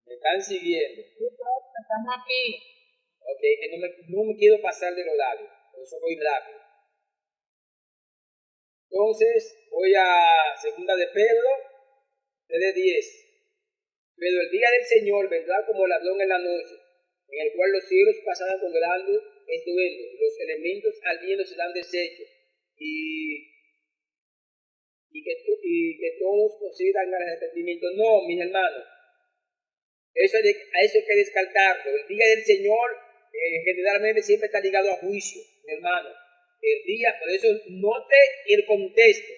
¿Me están siguiendo? Estamos aquí. Ok, que no me quiero pasar de lo largo. Por eso voy rápido. Entonces, voy a segunda de Pedro, 3:10. Pero el día del Señor vendrá como ladrón en la noche, en el cual los cielos pasarán con grande estruendo, los elementos ardiendo serán deshechos, y que todos procedan al arrepentimiento. No, mis hermanos, a eso hay que descartarlo. El día del Señor generalmente siempre está ligado a juicio, mi hermano. El día, por eso note el contexto.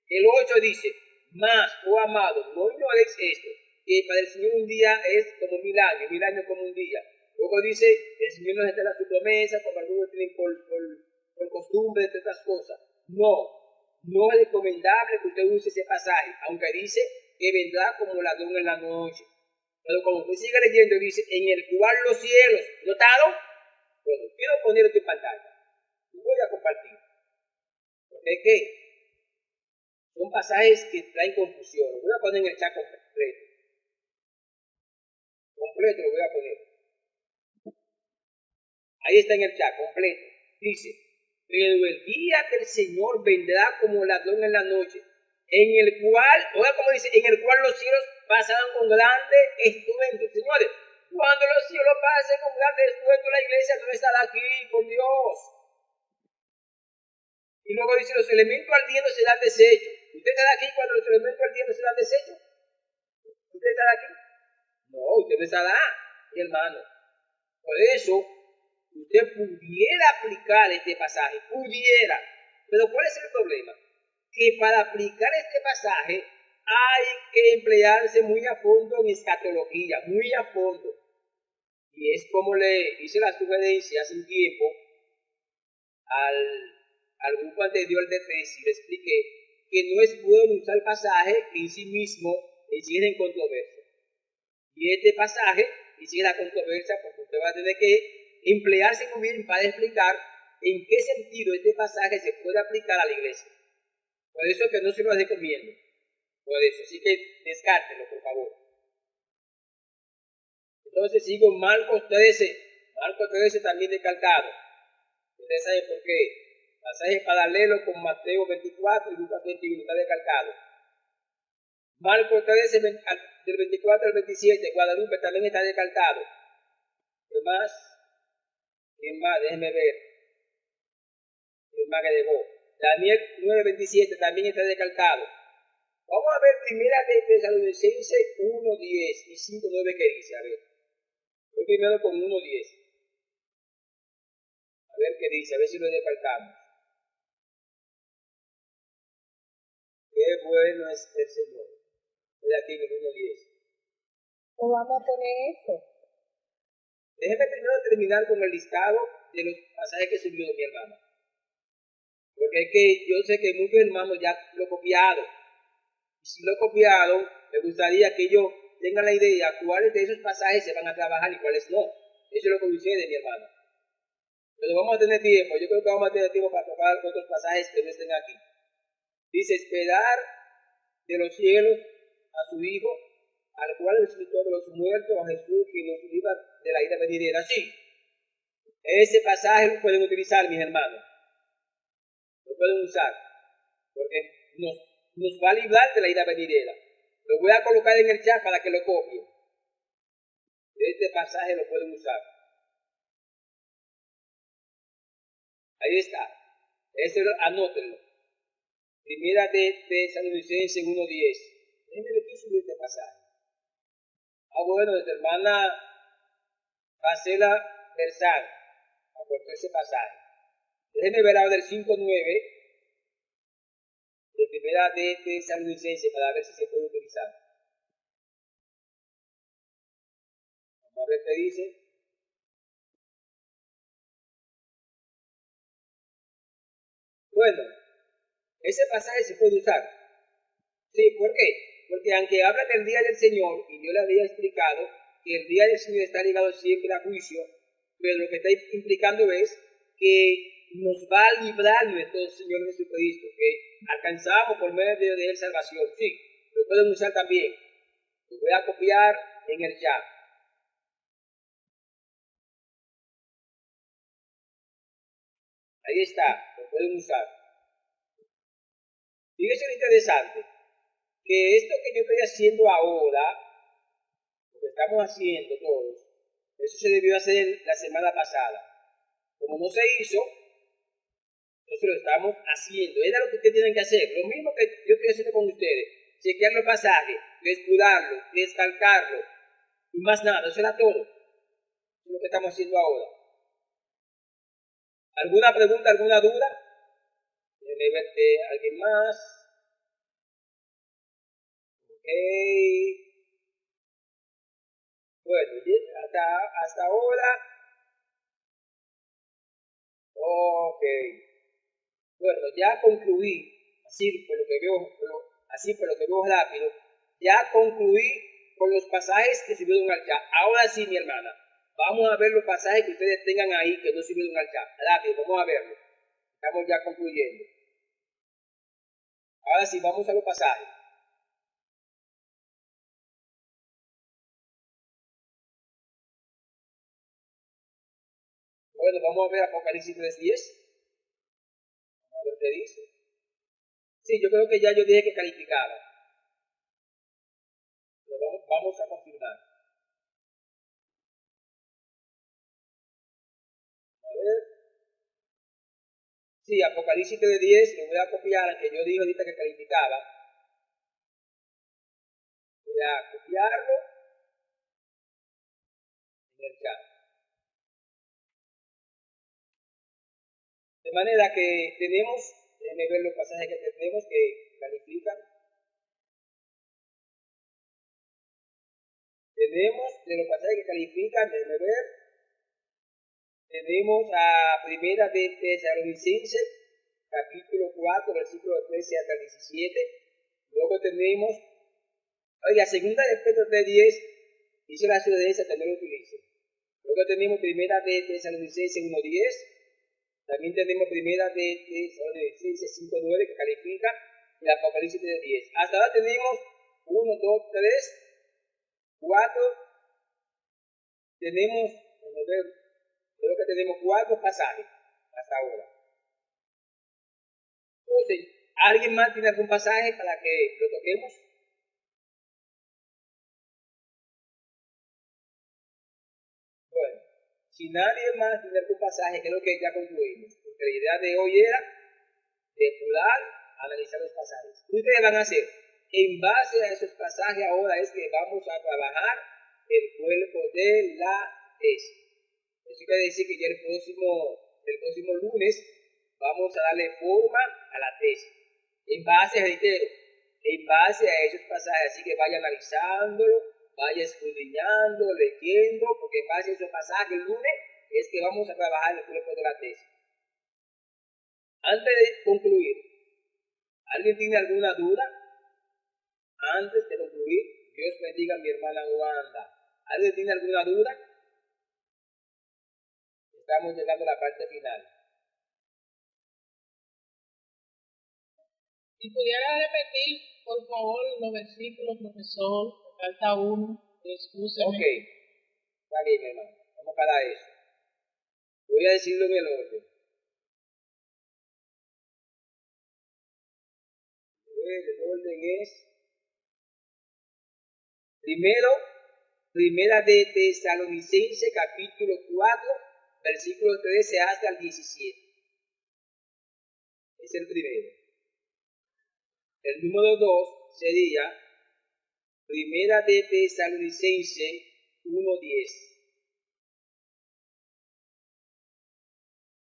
El 8 dice, más, oh amado, no ignoréis esto, que para el Señor un día es como 1000 años como un día. Luego dice, el Señor nos entera su promesa, como algunos tienen por costumbre de estas cosas. No es recomendable que usted use ese pasaje, aunque dice que vendrá como ladrón en la noche. Pero como usted sigue leyendo, dice, en el cual los cielos, ¿notado? Bueno, quiero poner esto en pantalla. Lo voy a compartir. Porque es que son pasajes que traen confusión. Lo voy a poner en el chat completo. Completo lo voy a poner. Ahí está en el chat, completo. Dice, pero el día del Señor vendrá como ladrón en la noche, en el cual, oiga como dice, en el cual los cielos pasarán con grande estruendo. Señores, cuando los cielos pasen con grande estruendo, la iglesia no estará aquí, por Dios. Y luego dice, los elementos ardiendo serán deshechos. ¿Usted estará aquí cuando los elementos ardiendo serán deshechos? ¿Usted estará aquí? No, usted no estará, mi hermano. Por eso, usted pudiera aplicar este pasaje, pudiera. Pero ¿cuál es el problema? Que para aplicar este pasaje hay que emplearse muy a fondo en escatología, muy a fondo. Y es como le hice la sugerencia hace un tiempo al grupo anterior de tesis, le expliqué que no es bueno usar el pasaje que en sí mismo encierra en controversia. Y este pasaje encierra controversia porque usted va a tener que emplearse muy bien para explicar en qué sentido este pasaje se puede aplicar a la iglesia. Por eso que no se lo recomiendo. Por eso, así que descártelo, por favor. Entonces sigo Marcos 13. Marcos 13 también descartado. Ustedes saben por qué. Pasaje paralelo con Mateo 24 y Lucas 21, está descartado. Marcos 13, del 24 al 27, Guadalupe también está descartado. ¿Qué más? ¿Quién más? Déjenme ver. ¿Quién más que llegó? Daniel 9:27 también está descartado. Vamos a ver primera de Tesalonicenses 1:10 y 5:9 que dice. A ver. Voy primero con 1:10. A ver qué dice, a ver si lo descartamos. Qué bueno es el Señor. Voy aquí en el 1:10. ¿O vamos a poner esto? Déjeme primero terminar con el listado de los pasajes que subió mi hermano. Porque es que yo sé que muchos hermanos ya lo copiado. Y si lo he copiado, me gustaría que ellos tengan la idea cuáles de esos pasajes se van a trabajar y cuáles no. Eso es lo que sucede, mi hermano. Pero vamos a tener tiempo. Yo creo que vamos a tener tiempo para tocar otros pasajes que no estén aquí. Dice, esperar de los cielos a su Hijo, al cual resucitó de los muertos, a Jesús, que nos libra de la ira venidera. Sí, ese pasaje lo pueden utilizar, mis hermanos. Lo pueden usar, porque nos va a librar de la ira venidera. Lo voy a colocar en el chat para que lo copien. Este pasaje lo pueden usar. Ahí está. Ese anótenlo. Primera de Tesalonicenses 1:10. Déjenme ver quién subió este pasaje. Bueno, nuestra hermana Marcela Bersal aportó ese pasaje. Déjenme ver ahora del 5:9 de primera de Tesalonicenses para ver si se puede utilizar. Vamos a ver qué dice. Bueno, ese pasaje se puede usar. Sí, ¿por qué? Porque aunque habla del día del Señor, y yo le había explicado que el día del Señor está ligado siempre a juicio, pero lo que está implicando es que nos va a librar de todo el Señor Jesucristo, que alcanzamos por medio de él salvación. Sí, lo pueden usar también. Lo voy a copiar en el chat. Ahí está, lo pueden usar. Fíjense lo interesante, que esto que yo estoy haciendo ahora, lo que estamos haciendo todos, eso se debió hacer la semana pasada. Como no se hizo, entonces lo estamos haciendo. Era lo que ustedes tienen que hacer. Lo mismo que yo estoy haciendo con ustedes. Chequear los pasajes, descuidarlo, descalcarlo y más nada. Eso era todo. Eso es lo que estamos haciendo ahora. ¿Alguna pregunta, alguna duda? Déjenme ver alguien más. Ok. Bueno, hasta ahora. Ok. Bueno, ya concluí, así por lo que veo rápido, ya concluí con los pasajes que subieron al chat. Ahora sí, mi hermana, vamos a ver los pasajes que ustedes tengan ahí que no subieron al chat. Rápido, vamos a verlo. Estamos ya concluyendo. Ahora sí, vamos a los pasajes. Bueno, vamos a ver Apocalipsis 3:10. Vamos a ver qué dice. Sí, yo creo que ya yo dije que calificaba. Pero vamos a confirmar. A ver. Sí, Apocalipsis 3:10, lo voy a copiar, aunque yo dije ahorita que calificaba. Voy a copiarlo en el chat. De manera que tenemos, déjenme ver los pasajes que tenemos que califican. Tenemos de los pasajes que califican, déjenme ver. Tenemos a Primera de Tesalonicenses, capítulo 4, versículo 13 hasta 17. Luego tenemos, oiga, Segunda de Pedro 3:10, dice la sugerencia que no lo utilice. Luego tenemos Primera de Tesalonicenses 1:10. También tenemos Primera de Tesalonicenses 5:9 que califica y Apocalipsis 3:10. Hasta ahora tenemos 1, 2, 3, 4. Tenemos, creo que tenemos 4 pasajes hasta ahora. Entonces, ¿alguien más tiene algún pasaje para que lo toquemos? Bueno, si nadie más tiene algún pasaje, creo que ya concluimos. Porque la idea de hoy era depurar, analizar los pasajes. ¿Qué ustedes van a hacer? En base a esos pasajes ahora es que vamos a trabajar el cuerpo de la tesis. Eso quiere decir que ya el próximo lunes vamos a darle forma a la tesis. En base, reitero, en base a esos pasajes. Así que vaya analizándolo, vaya escudriñando, leyendo, porque en base a esos pasajes el lunes es que vamos a trabajar el cuerpo de la tesis. Antes de concluir, ¿alguien tiene alguna duda? Antes de concluir, Dios bendiga a mi hermana Wanda. ¿Alguien tiene alguna duda? Estamos llegando a la parte final. Si pudiera repetir, por favor, los versículos, profesor, falta uno, excúseme. Ok, está bien, hermano. Vamos para eso. Voy a decirlo en el orden. El orden es Primera de Tesalonicenses, capítulo 4, versículo 13 hasta el 17. Es el primero. El número 2 sería Primera de Tesalonicenses 1:10.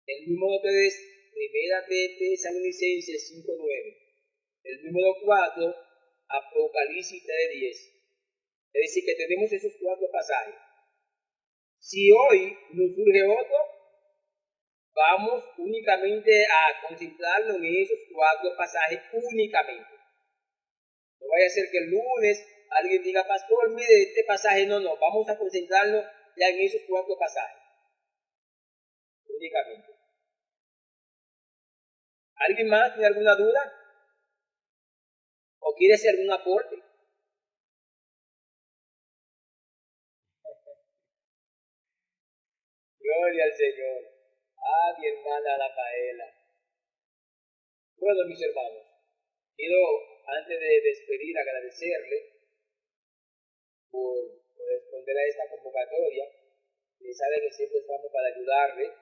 El número 3, Primera de Tesalonicenses 5:9. El número 4, Apocalipsis 3:10. Es decir, que tenemos esos 4 pasajes. Si hoy nos surge otro, vamos únicamente a concentrarnos en esos 4 pasajes únicamente. No vaya a ser que el lunes alguien diga, pastor, mire, este pasaje, no, vamos a concentrarnos ya en esos 4 pasajes. Únicamente. ¿Alguien más tiene alguna duda? ¿O quiere hacer algún aporte? Gloria al Señor. Mi hermana Rafaela. Bueno, mis hermanos, quiero, antes de despedir, agradecerle por responder a esta convocatoria. Ustedes saben que siempre estamos para ayudarle